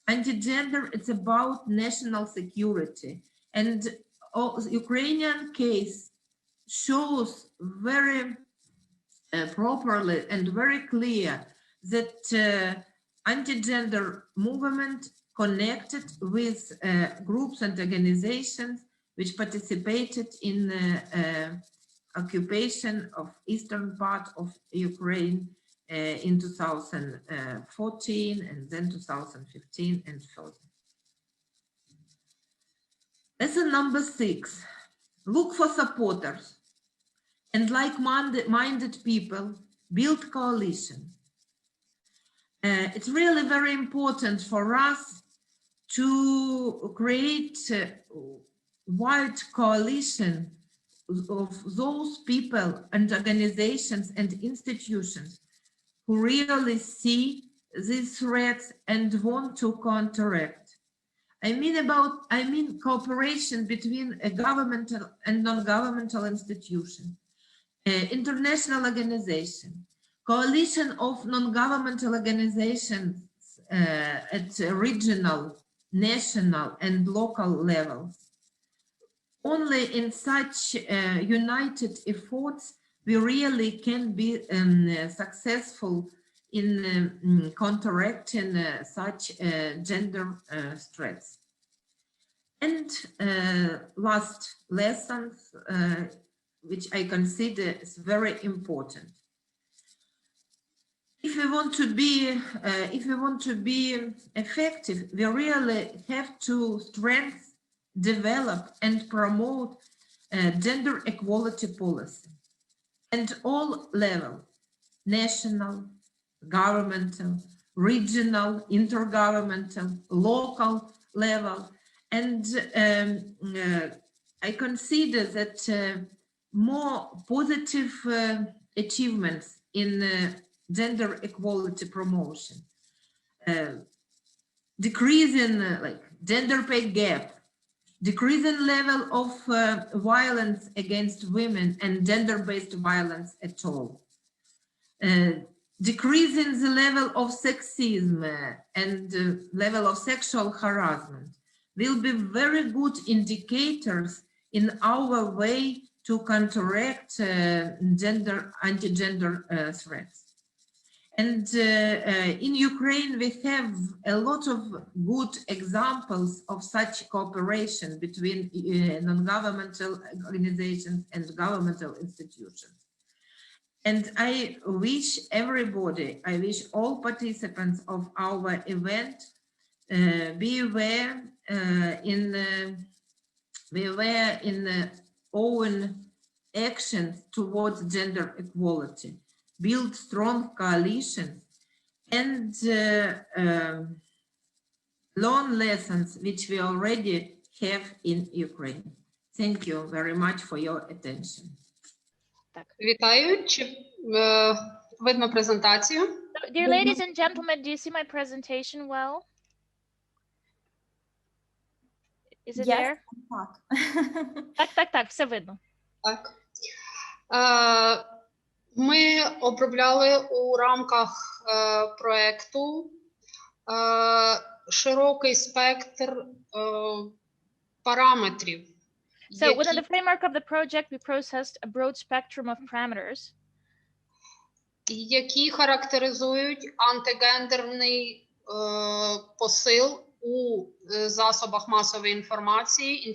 Anti-gender, it's about national security. And Ukrainian case shows very properly and very clear that anti-gender movement connected with groups and organizations which participated in occupation of eastern part of Ukraine in 2014 and then 2015 and further. Lesson number 6, look for supporters and like-minded people, build coalition. It's really very important for us to create a wide coalition of those people and organizations and institutions who really see these threats and want to counteract. I mean cooperation between a governmental and non-governmental institution, international organization, coalition of non-governmental organizations at regional, national, and local levels. Only in such united efforts we really can be successful in counteracting such gender threats. And last lessons, which I consider is very important. If we want to be effective, we really have to strengthen, develop, and promote gender equality policy, and all levels: national, governmental, regional, intergovernmental, local level. And I consider that more positive achievements in gender equality promotion decreasing like gender pay gap, decreasing level of violence against women and gender-based violence at all, decreasing the level of sexism and level of sexual harassment will be very good indicators in our way to counteract anti-gender threats. And in Ukraine, we have a lot of good examples of such cooperation between non-governmental organizations and governmental institutions. And I wish everybody, I wish all participants of our event be aware in own actions towards gender equality, build strong coalitions, and learn lessons which we already have in Ukraine. Thank you very much for your attention. Вітаю. Чи видно презентацію? So, dear ladies and gentlemen, do you see my presentation well? Is it there? Так, все видно. Так. Ми обробляли у рамках проекту широкий спектр параметрів. So within the framework of the project, we processed a broad spectrum of parameters, які характеризують антигендерний посил у засобах масової інформації,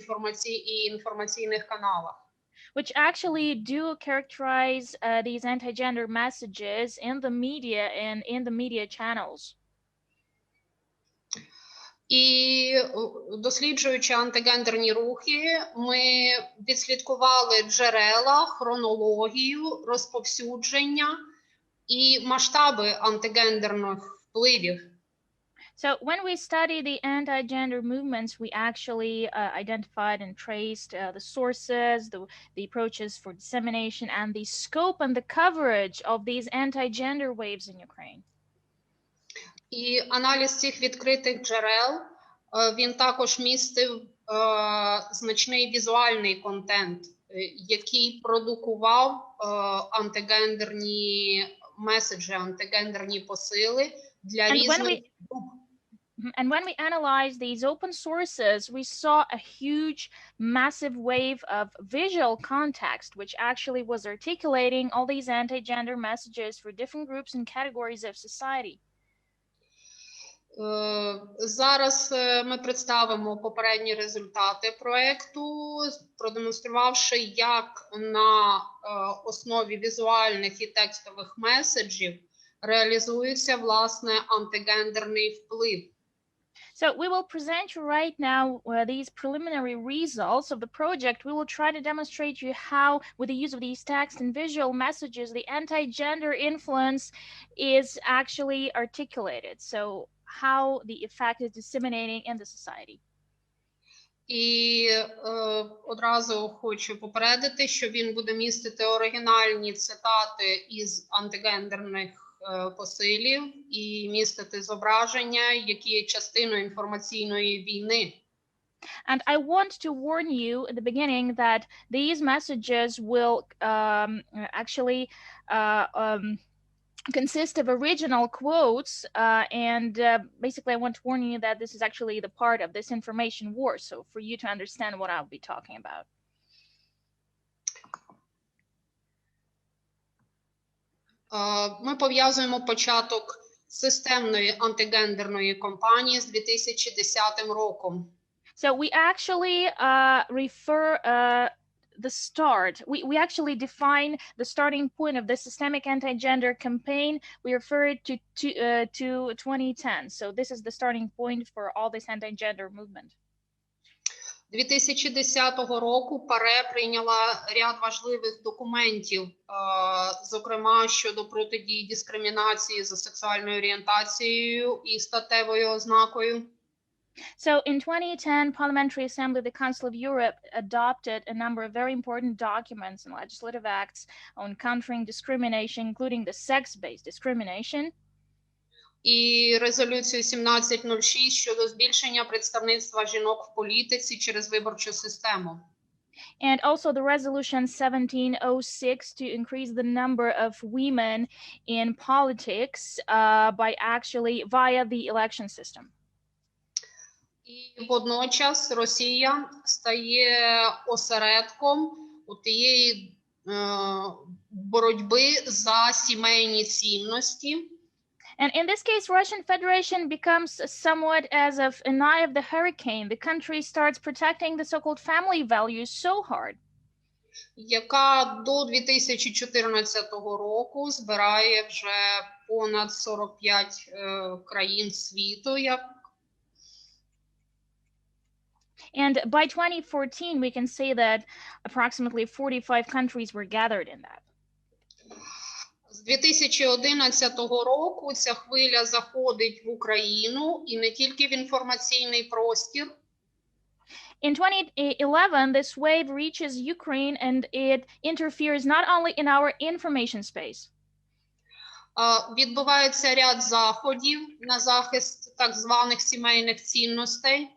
і інформаційних каналах. which actually do characterize these anti-gender messages in the media and in the media channels. І досліджуючи антигендерні рухи, ми відслідкували джерела, хронологію, розповсюдження і масштаби антигендерних впливів. So when we study the anti-gender movements, we actually identified and traced the sources, the approaches for dissemination, and the scope and the coverage of these anti-gender waves in Ukraine. І аналіз цих відкритих джерел, він також містив значний візуальний контент, який продукував антигендерні меседжі, антигендерні посили для різних груп. And when we analyzed these open sources, we saw a huge, massive wave of visual context, which actually was articulating all these anti-gender messages for different groups and categories of society. Зараз ми представимо попередні результати проекту, продемонструвавши, як на основі візуальних і текстових меседжів реалізується, власне, антигендерний вплив. So we will present you right now these preliminary results of the project. We will try to demonstrate you how, with the use of these text and visual messages, the anti-gender influence is actually articulated. So how the effect is disseminating in the society. І одразу хочу попередити, що він буде містити оригінальні цитати із антигендерних посилів і містити зображення, які є частиною інформаційної війни. And I want to warn you at the beginning that these messages will actually consist of original quotes, and basically I want to warn you that this is actually the part of this information war, so for you to understand what I'll be talking about. Ми пов'язуємо початок системної антигендерної кампанії з 2010 роком. So we actually refer the start. We actually define the starting point of the systemic anti-gender campaign. We refer it to 2010. So this is the starting point for all this anti-gender movement. 2010 року ПАРЕ прийняла ряд важливих документів, зокрема щодо протидії дискримінації за сексуальною орієнтацією і статевою ознакою. So in 2010, Parliamentary Assembly of the Council of Europe adopted a number of very important documents and legislative acts on countering discrimination, including the sex-based discrimination. і резолюцію 1706 щодо збільшення представництва жінок в політиці через виборчу систему. And also the resolution 1706 to increase the number of women in politics by actually via the election system. І водночас Росія стає осередком у тієї боротьби за сімейні цінності. And in this case, Russian Federation becomes somewhat as of an eye of the hurricane. The country starts protecting the so-called family values so hard. Яка до 2014 року збирає вже понад 45 країн світу. And by 2014, we can say that approximately 45 countries were gathered in that. З 2011 року ця хвиля заходить в Україну і не тільки в інформаційний простір. In 2011, this wave reaches Ukraine and it interferes not only in our information space. Відбувається ряд заходів на захист так званих сімейних цінностей.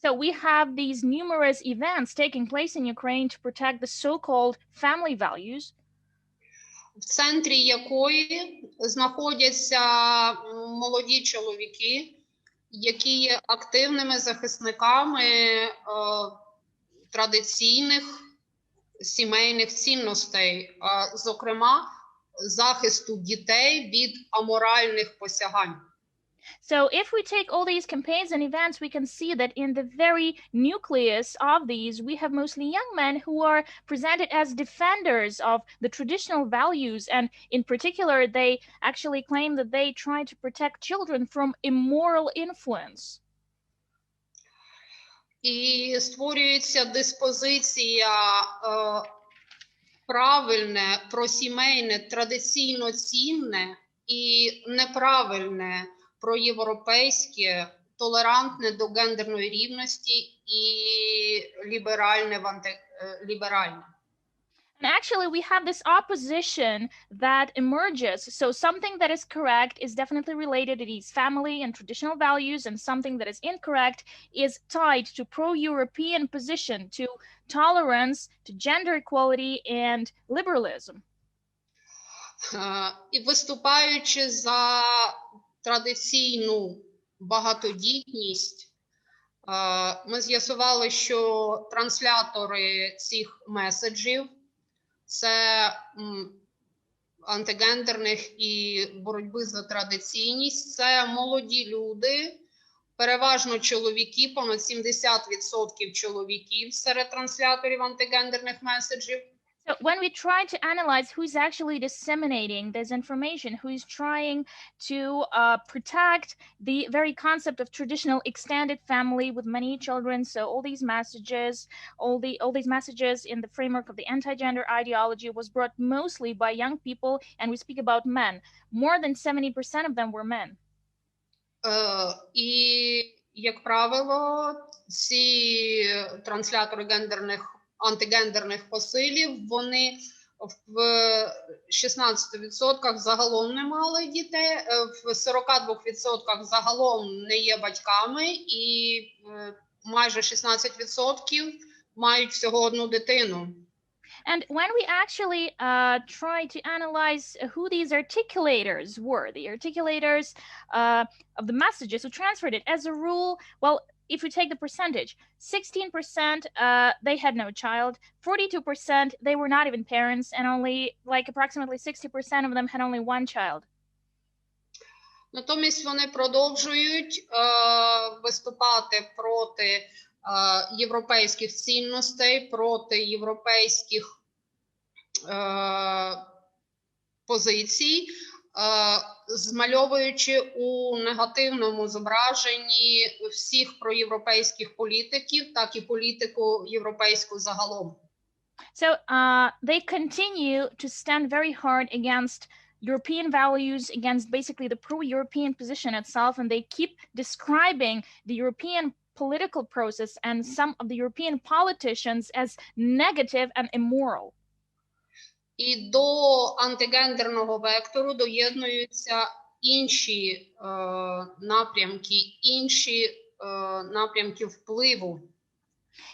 So we have these numerous events taking place in Ukraine to protect the so-called family values. В центрі якої знаходяться молоді чоловіки, які є активними захисниками традиційних сімейних цінностей, зокрема, захисту дітей від аморальних посягань. So if we take all these campaigns and events, we can see that in the very nucleus of these, we have mostly young men who are presented as defenders of the traditional values. And in particular, they actually claim that they try to protect children from immoral influence. І створюється диспозиція правильне, просімейне, традиційно цінне і неправильне, проєвропейське, толерантне до гендерної рівності і ліберальне. And actually, we have this opposition that emerges. So something that is correct is definitely related to these family and traditional values, and something that is incorrect is tied to pro-European position, to tolerance, to gender equality and liberalism. І виступаючи за традиційну багатодітність, ми з'ясували, що транслятори цих меседжів – це антигендерних і боротьби за традиційність, це молоді люди, переважно чоловіки, понад 70% чоловіків серед трансляторів антигендерних меседжів. So when we try to analyze who's actually disseminating this information, who's trying to protect the very concept of traditional extended family with many children, so all these messages in the framework of the anti-gender ideology was brought mostly by young people, and we speak about men. More than 70% of them were men. І, як правило, ці транслятори антигендерних посилів, вони в 16% загалом не мали дітей, в 42% загалом не є батьками, і майже 16% мають всього одну дитину. And when we actually try to analyze who these articulators were, the articulators of the messages who transferred it, as a rule, well, if we take the percentage, 16% they had no child, 42% they were not even parents, and only like approximately 60% of them had only one child. Натомість вони продовжують виступати проти європейських цінностей, проти європейських позицій, змальовуючи у негативному зображенні всіх проєвропейських політиків, так і політику європейську загалом. So they continue to stand very hard against European values, against basically the pro-European position itself, and they keep describing the European political process and some of the European politicians as negative and immoral. І до антигендерного вектору доєднуються інші напрямки, інші напрямки впливу.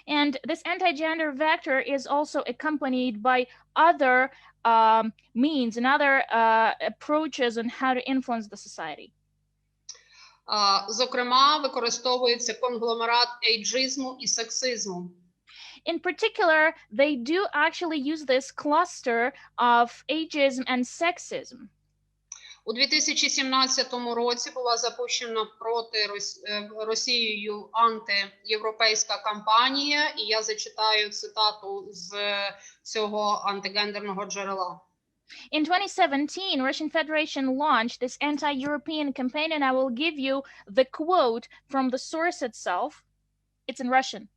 And this anti-gender vector is also accompanied by other means and other approaches on how to influence the society. Зокрема, використовується конгломерат ейджизму і сексизму. In particular, they do actually use this cluster of ageism and sexism. У 2017 році була запущена проти Росією антиєвропейська кампанія, і я зачитаю цитату з цього антигендерного джерела. In 2017, Russian Federation launched this anti-European campaign, and I will give you the quote from the source itself. It's in Russian.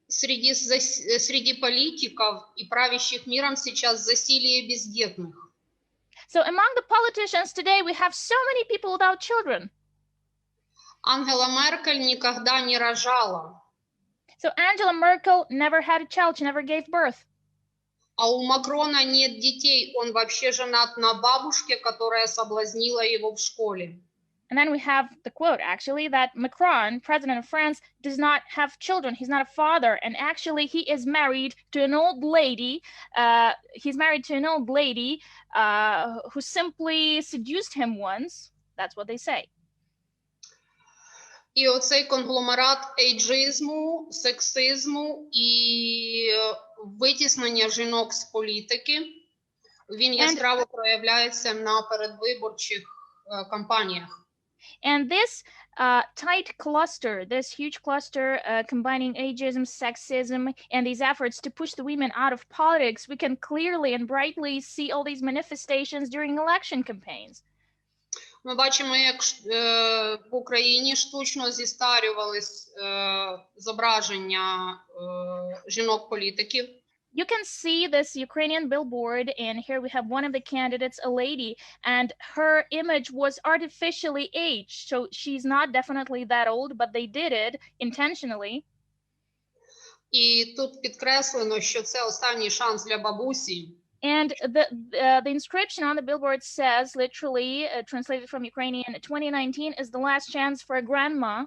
Среди политиков и правящих миром сейчас засилье бездетных. So among the politicians today, we have so many people without children. Ангела Меркель никогда не рожала. So Angela Merkel never had a child, she never gave birth. А у Макрона нет детей, он вообще женат на бабушке, которая соблазнила его в школе. And then we have the quote, actually, that Macron, president of France, does not have children. He's not a father. And actually, he is married to an old lady. Who simply seduced him once. That's what they say. І оцей конгломерат ейджизму, сексизму і витіснення жінок з політики, він яскраво проявляється на передвиборчих кампаніях. And this tight cluster, this huge cluster combining ageism, sexism, and these efforts to push the women out of politics, we can clearly and brightly see all these manifestations during election campaigns. Ми бачимо, як в Україні штучно зістарювались зображення жінок-політиків. You can see this Ukrainian billboard, and here we have one of the candidates, a lady, and her image was artificially aged. So she's not definitely that old, but they did it intentionally. І тут підкреслено, що це останній шанс для бабусі. And the inscription on the billboard says, literally translated from Ukrainian, 2019 is the last chance for a grandma.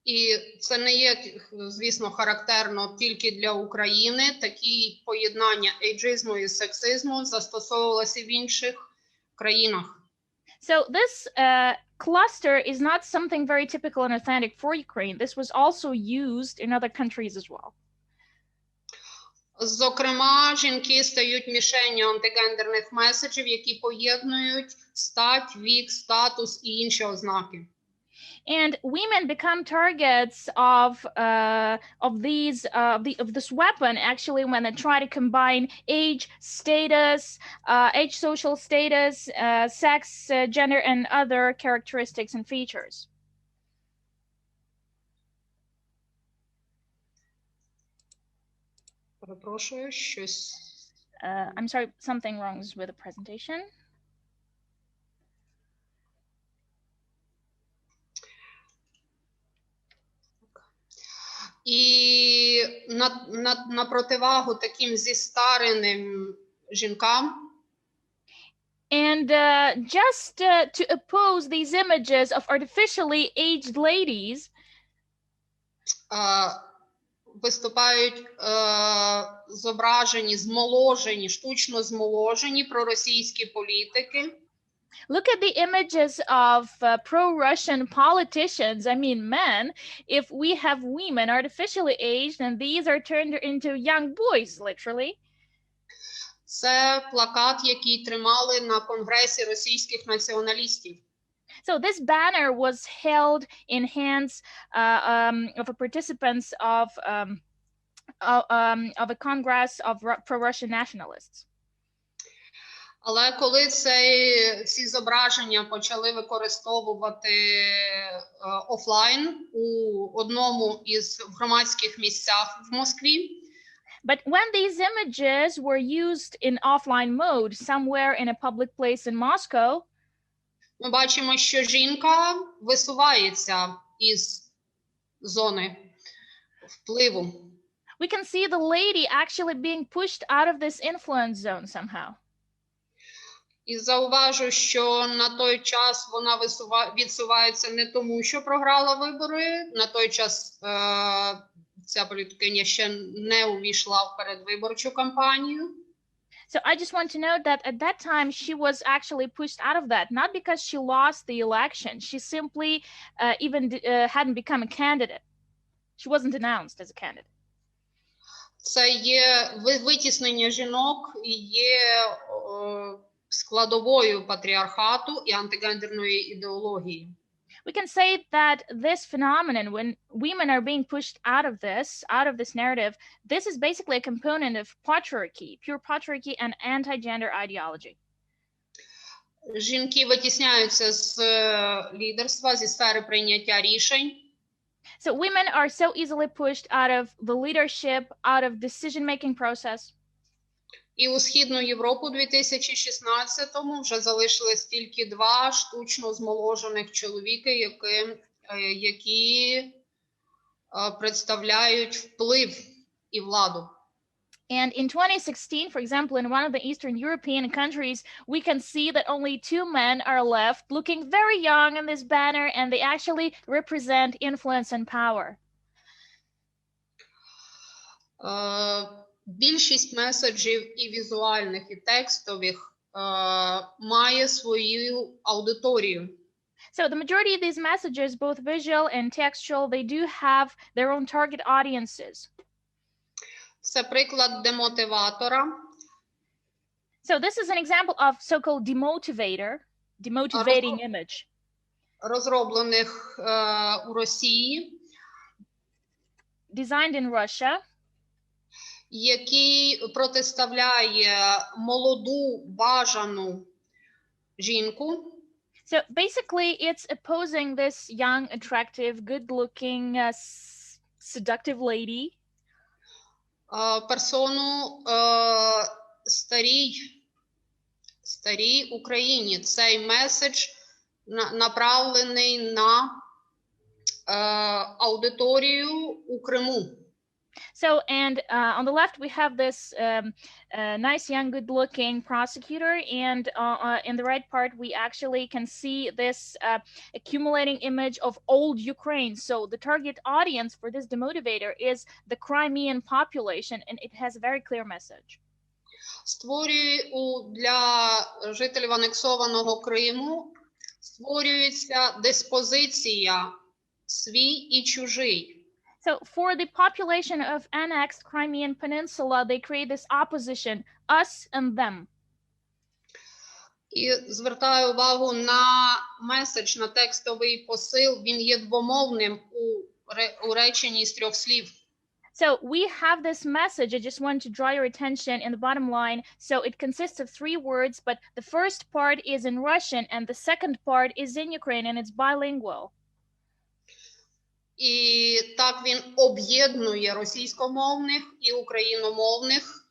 І це не є, звісно, характерно тільки для України. Такі поєднання ейджизму і сексизму застосовувалися в інших країнах. So this cluster is not something very typical and authentic for Ukraine. This was also used in other countries as well. Зокрема, жінки стають мішенню антигендерних меседжів, які поєднують стать, вік, статус і інші ознаки. And women become targets of this weapon, actually, when they try to combine age, status, age, social status, sex, gender, and other characteristics and features. Перепрошую, щось. I'm sorry, something wrong with the presentation. І на противагу таким зістареним жінкам. And just to oppose these images of artificially aged ladies, виступають зображені, змоложені, штучно змоложені проросійські політики. Look at the images of pro-Russian politicians, I mean men, if we have women artificially aged and these are turned into young boys, literally. Це плакат, який тримали на Конгресі російських націоналістів. So this banner was held in hands of the participants of a Congress of pro-Russian nationalists. Але коли ці зображення почали використовувати офлайн у одному із громадських місцях в Москві, but when these images were used in offline mode somewhere in a public place in Moscow, ми бачимо, що жінка висувається із зони впливу. We can see the lady actually being pushed out of this influence zone somehow. І зауважу, що на той час вона відсувається не тому, що програла вибори. На той час ця політикиня ще не увійшла в передвиборчу кампанію. So I just want to note that at that time, she was actually pushed out of that, not because she lost the election. She simply hadn't become a candidate. She wasn't announced as a candidate. Це є витіснення жінок і є складовою патріархату і антигендерної ідеології. We can say that this phenomenon, when women are being pushed out of this narrative, this is basically a component of patriarchy, pure patriarchy and anti-gender ideology. Жінки витісняються з лідерства, зі сфери прийняття рішень. So women are so easily pushed out of the leadership, out of decision-making process. І у Східну Європу у 2016-му вже залишились тільки 2 штучно змоложених чоловіки, які представляють вплив і владу. And in 2016, for example, in one of the Eastern European countries, we can see that only 2 men are left looking very young in this banner, and they actually represent influence and power. Більшість меседжів і візуальних, і текстових має свою аудиторію. So the majority of these messages, both visual and textual, they do have their own target audiences. Це приклад демотиватора. So this is an example of so-called demotivating image. Розроблених у Росії. Designed in Russia. Який протиставляє молоду, бажану жінку. So basically it's opposing this young, attractive, good-looking, seductive lady. Персону старій Україні. Цей меседж направлений на аудиторію у Криму. So, and on the left, we have this nice, young, good-looking prosecutor, and in the right part, we actually can see this accumulating image of old Ukraine. So the target audience for this demotivator is the Crimean population, and it has a very clear message. Для жителів анексованого Криму створюється диспозиція свій і чужий. So for the population of annexed Crimean Peninsula, they create this opposition, us and them. І звертаю увагу на меседж, на текстовий посил. Він є двомовним у реченні з 3 слів. So we have this message. I just want to draw your attention in the bottom line. So it consists of 3 words, but the first part is in Russian and the second part is in Ukrainian, and it's bilingual. І так він об'єднує російськомовних і україномовних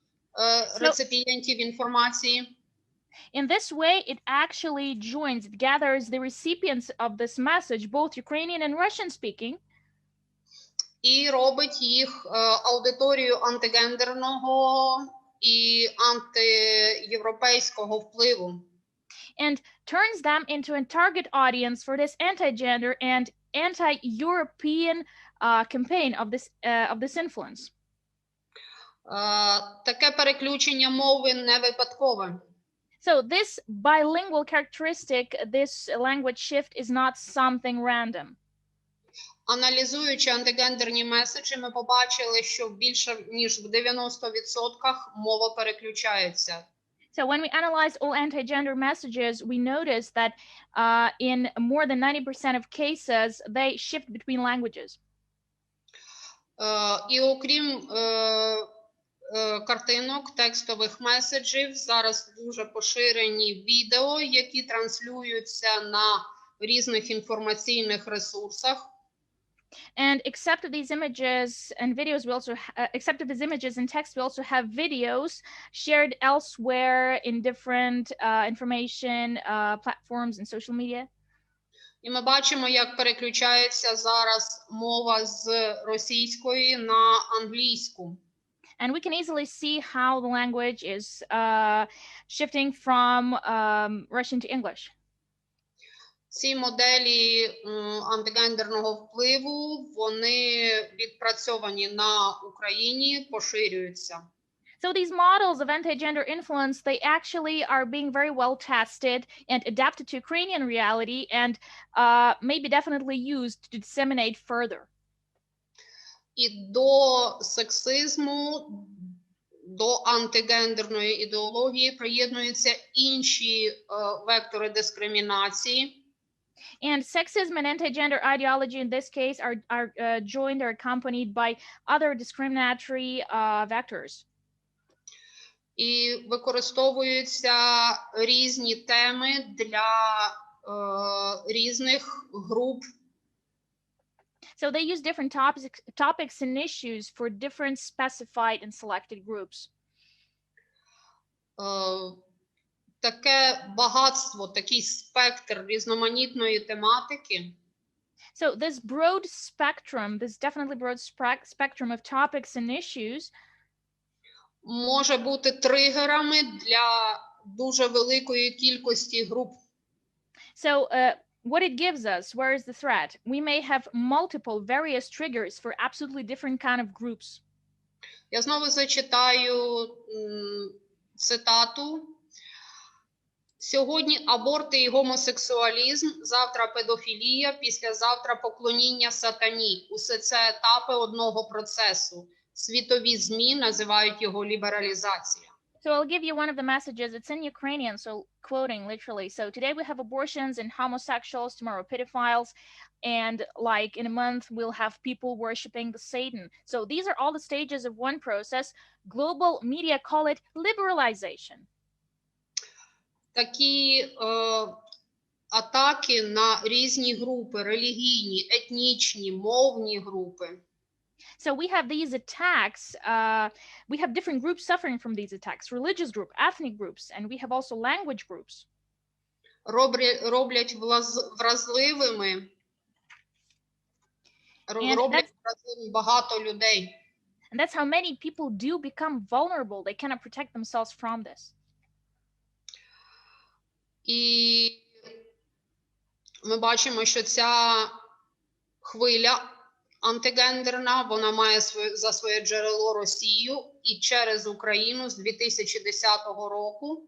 реципієнтів інформації. In this way, it actually joins, it gathers the recipients of this message, both Ukrainian and Russian speaking. І робить їх аудиторію антигендерного і антиєвропейського впливу. And turns them into a target audience for this anti-gender and anti-European campaign of this influence. Таке переключення мови не випадкове. So this bilingual characteristic, this language shift is not something random. Аналізуючи антигендерні меседжі, ми побачили, що більше ніж в 90% мова переключається. So when we analyze all anti-gender messages, we notice that in more than 90% of cases, they shift between languages. І окрім картинок, текстових меседжів, зараз дуже поширені відео, які транслюються на різних інформаційних ресурсах. And except these images and videos, we also, except these images and text, we also have videos shared elsewhere in different information platforms and social media. І ми бачимо, як переключається зараз мова з російської на англійську. And we can easily see how the language is shifting from Russian to English. Ці моделі антигендерного впливу, вони відпрацьовані на Україні, поширюються. So these models of anti-gender influence, they actually are being very well tested and adapted to Ukrainian reality and may be definitely used to disseminate further. І до сексизму, до антигендерної ідеології приєднуються інші вектори дискримінації. And sexism and anti-gender ideology in this case are joined or accompanied by other discriminatory vectors. І використовуються різні теми для різних груп. So they use different topics and issues for different specified and selected groups. Таке багатство, такий спектр різноманітної тематики. So this broad spectrum, this definitely broad spectrum of topics and issues може бути тригерами для дуже великої кількості груп. So what it gives us, where is the threat? We may have multiple various triggers for absolutely different kind of groups. Я знову зачитаю цитату. Сьогодні аборти і гомосексуалізм, завтра педофілія, післязавтра поклоніння сатані. Усе це етапи одного процесу. Світові ЗМІ називають його лібералізація. So I'll give you one of the messages. It's in Ukrainian, so quoting literally. So today we have abortions and homosexuals, tomorrow pedophiles, and like in a month we'll have people worshiping the Satan. So these are all the stages of one process. Global media call it liberalization. Такі атаки на різні групи, релігійні, етнічні, мовні групи. So we have these attacks, we have different groups suffering from these attacks, religious group, ethnic groups, and we have also language groups. Роблять вразливими багато людей. And that's how many people do become vulnerable. They cannot protect themselves from this. І ми бачимо, що ця хвиля антигендерна, вона має за своє джерело Росію і через Україну з 2010 року.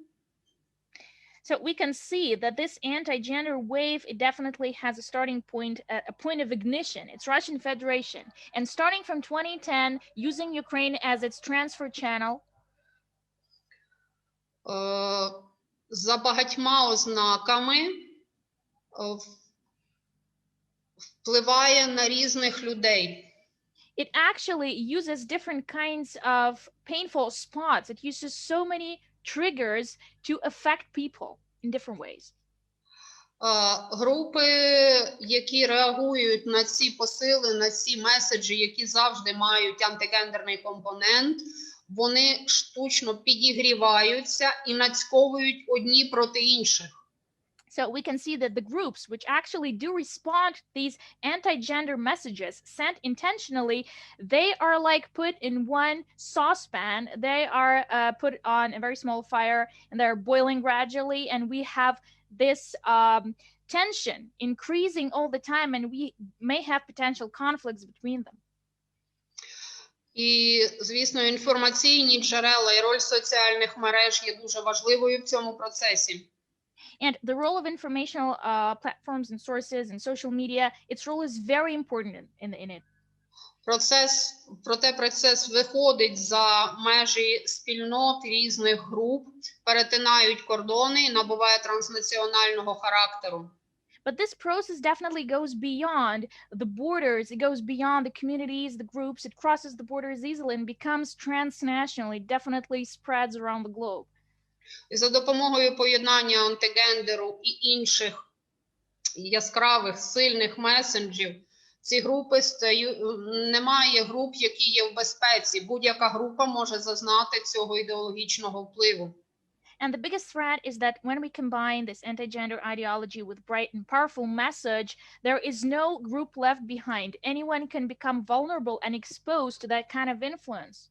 So we can see that this anti-gender wave, it definitely has a starting point, a point of ignition. It's Russian Federation. And starting from 2010, using Ukraine as its transfer channel. За багатьма ознаками впливає на різних людей. It actually uses different kinds of painful spots. It uses so many triggers to affect people in different ways. Групи, які реагують на ці посили, на ці меседжі, які завжди мають антигендерний компонент, вони штучно підігріваються і нацьковують одні проти інших. So we can see that the groups which actually do respond to these anti-gender messages sent intentionally, they are like put in one saucepan. They are put on a very small fire and they're boiling gradually. And we have this tension increasing all the time and we may have potential conflicts between them. І, звісно, інформаційні джерела і роль соціальних мереж є дуже важливою в цьому процесі. And the role of informational platforms and sources and social media, its role is very important in it. Проте процес виходить за межі спільнот різних груп, перетинають кордони і набуває транснаціонального характеру. But this process definitely goes beyond the borders. It goes beyond the communities, the groups. It crosses the borders easily and becomes transnational. It definitely spreads around the globe. І за допомогою поєднання антигендеру і інших яскравих, сильних месенджів, ці групи немає груп, які є в безпеці. Будь-яка група може зазнати цього ідеологічного впливу. And the biggest threat is that when we combine this anti-gender ideology with bright and powerful message, there is no group left behind. Anyone can become vulnerable and exposed to that kind of influence.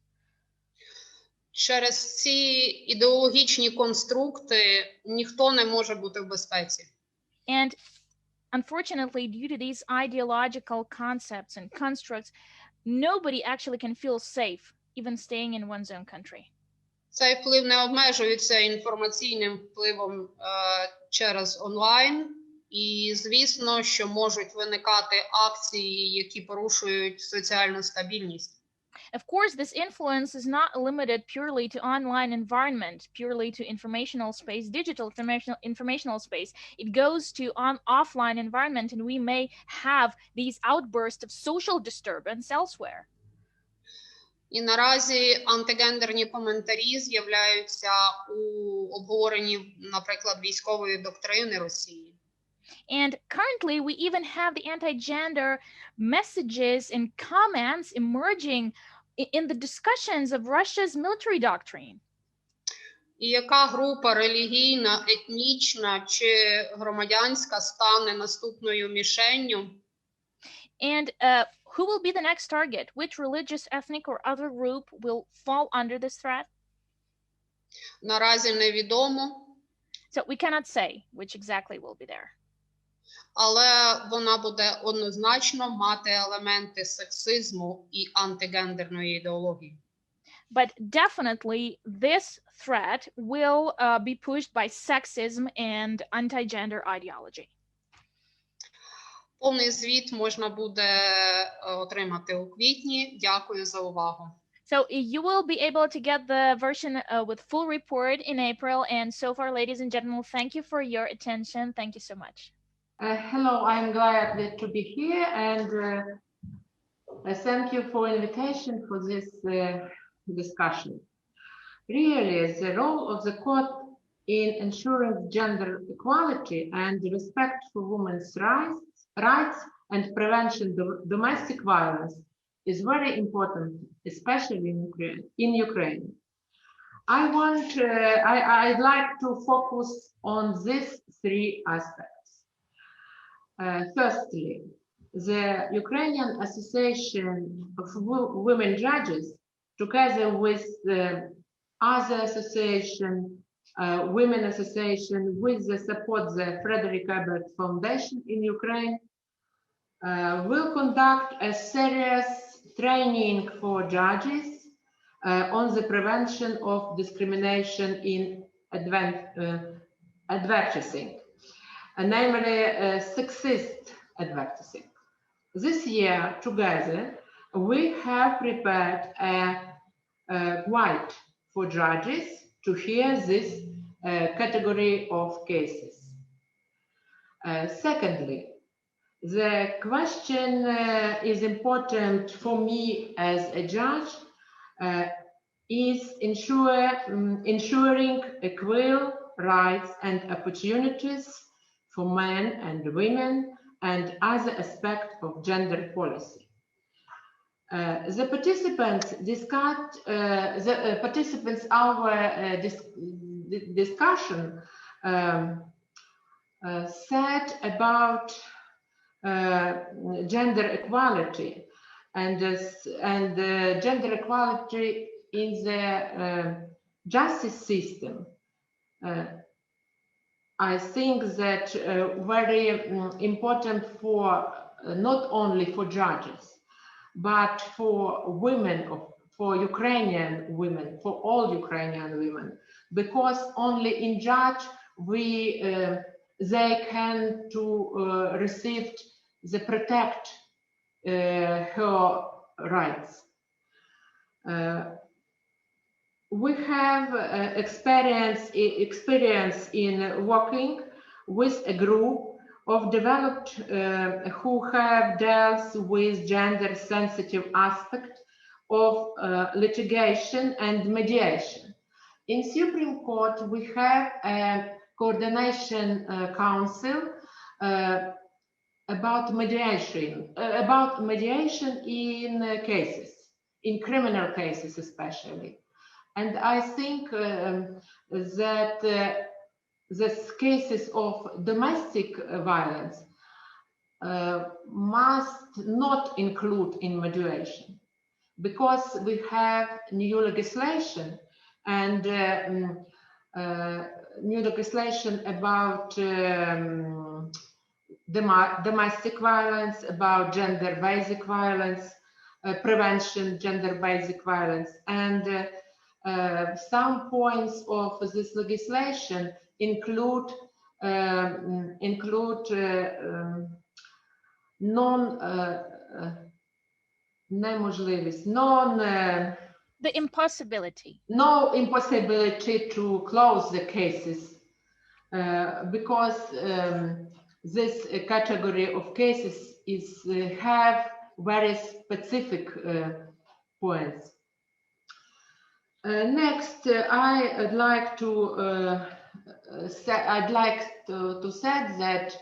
через ці ідеологічні конструкти ніхто не може бути в безпеці. And unfortunately, due to these ideological concepts and constructs, nobody actually can feel safe even staying in one's own country. Цей вплив не обмежується інформаційним впливом через онлайн. І, звісно, що можуть виникати акції, які порушують соціальну стабільність. Of course, this influence is not limited purely to online environment, purely to informational space, digital informational space. It goes to offline environment, and we may have these outbursts of social disturbance elsewhere. І наразі антигендерні коментарі з'являються у обговоренні, наприклад, військової доктрини Росії. And currently, we even have the anti-gender messages and comments emerging in the discussions of Russia's military doctrine. І яка група релігійна, етнічна чи громадянська стане наступною мішенню? And who will be the next target? Which religious, ethnic, or other group will fall under this threat? Наразі невідомо. So we cannot say which exactly will be there. Але вона буде однозначно мати елементи сексизму і антигендерної ідеології. But definitely this threat will be pushed by sexism and anti-gender ideology. Повний звіт можна буде отримати у квітні. Дякую за увагу. So you will be able to get the version with full report in April. And so far, ladies and gentlemen, thank you for your attention. Thank you so much. Hello, I'm glad to be here, and thank you for invitation for this discussion. Really, the role of the court in ensuring gender equality and respect for women's rights and prevention of domestic violence is very important, especially in Ukraine. I'd like to focus on these three aspects. Firstly, the Ukrainian Association of Women Judges, together with the other association, Women Association, with the support of the Frederick Ebert Foundation in Ukraine, will conduct a serious training for judges on the prevention of discrimination in advertising. Namely sexist advertising. This year, together, we have prepared a guide for judges to hear this category of cases. Secondly, the question is important for me as a judge is ensuring equal rights and opportunities for men and women and other aspects of gender policy. The participants our discussion said about gender equality and gender equality in the justice system. I think that very important for not only for judges, but for women, for Ukrainian women, for all Ukrainian women, because only in judge they can to receive the protect her rights. We have experience in working with a group of developed who have dealt with gender-sensitive aspects of litigation and mediation. In Supreme Court, we have a coordination council about mediation in cases, in criminal cases especially. And I think that the cases of domestic violence must not include in mediation, because we have new legislation and new legislation about domestic violence, about gender basic violence, prevention gender basic violence, and some points of this legislation include The impossibility. No impossibility to close the cases because this category of cases have very specific points. Next, I'd like to say that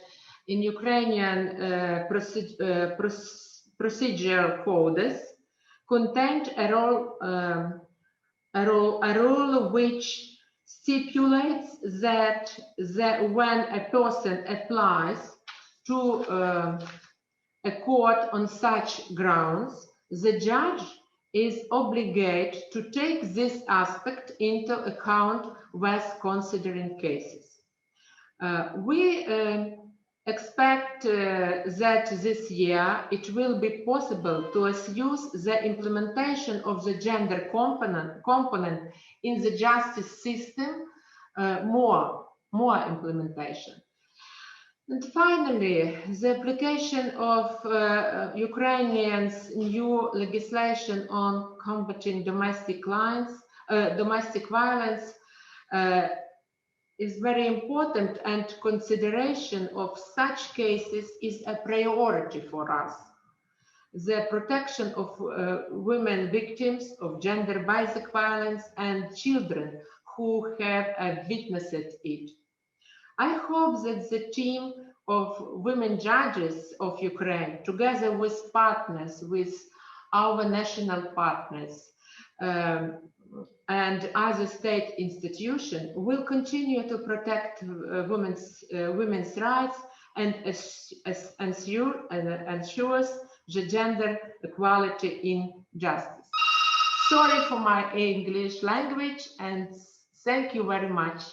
in Ukrainian procedural codes contained a rule which stipulates that when a person applies to a court on such grounds, the judge is obligated to take this aspect into account when considering cases. We expect that this year it will be possible to use the implementation of the gender component in the justice system, more implementation. And finally, the application of Ukrainians' new legislation on combating domestic violence is very important, and consideration of such cases is a priority for us. The protection of women victims of gender basic violence and children who have witnessed it. I hope that the team of women judges of Ukraine, together with partners, with our national partners and other state institutions, will continue to protect women's rights and ensures the gender equality in justice. Sorry for my English language, and thank you very much.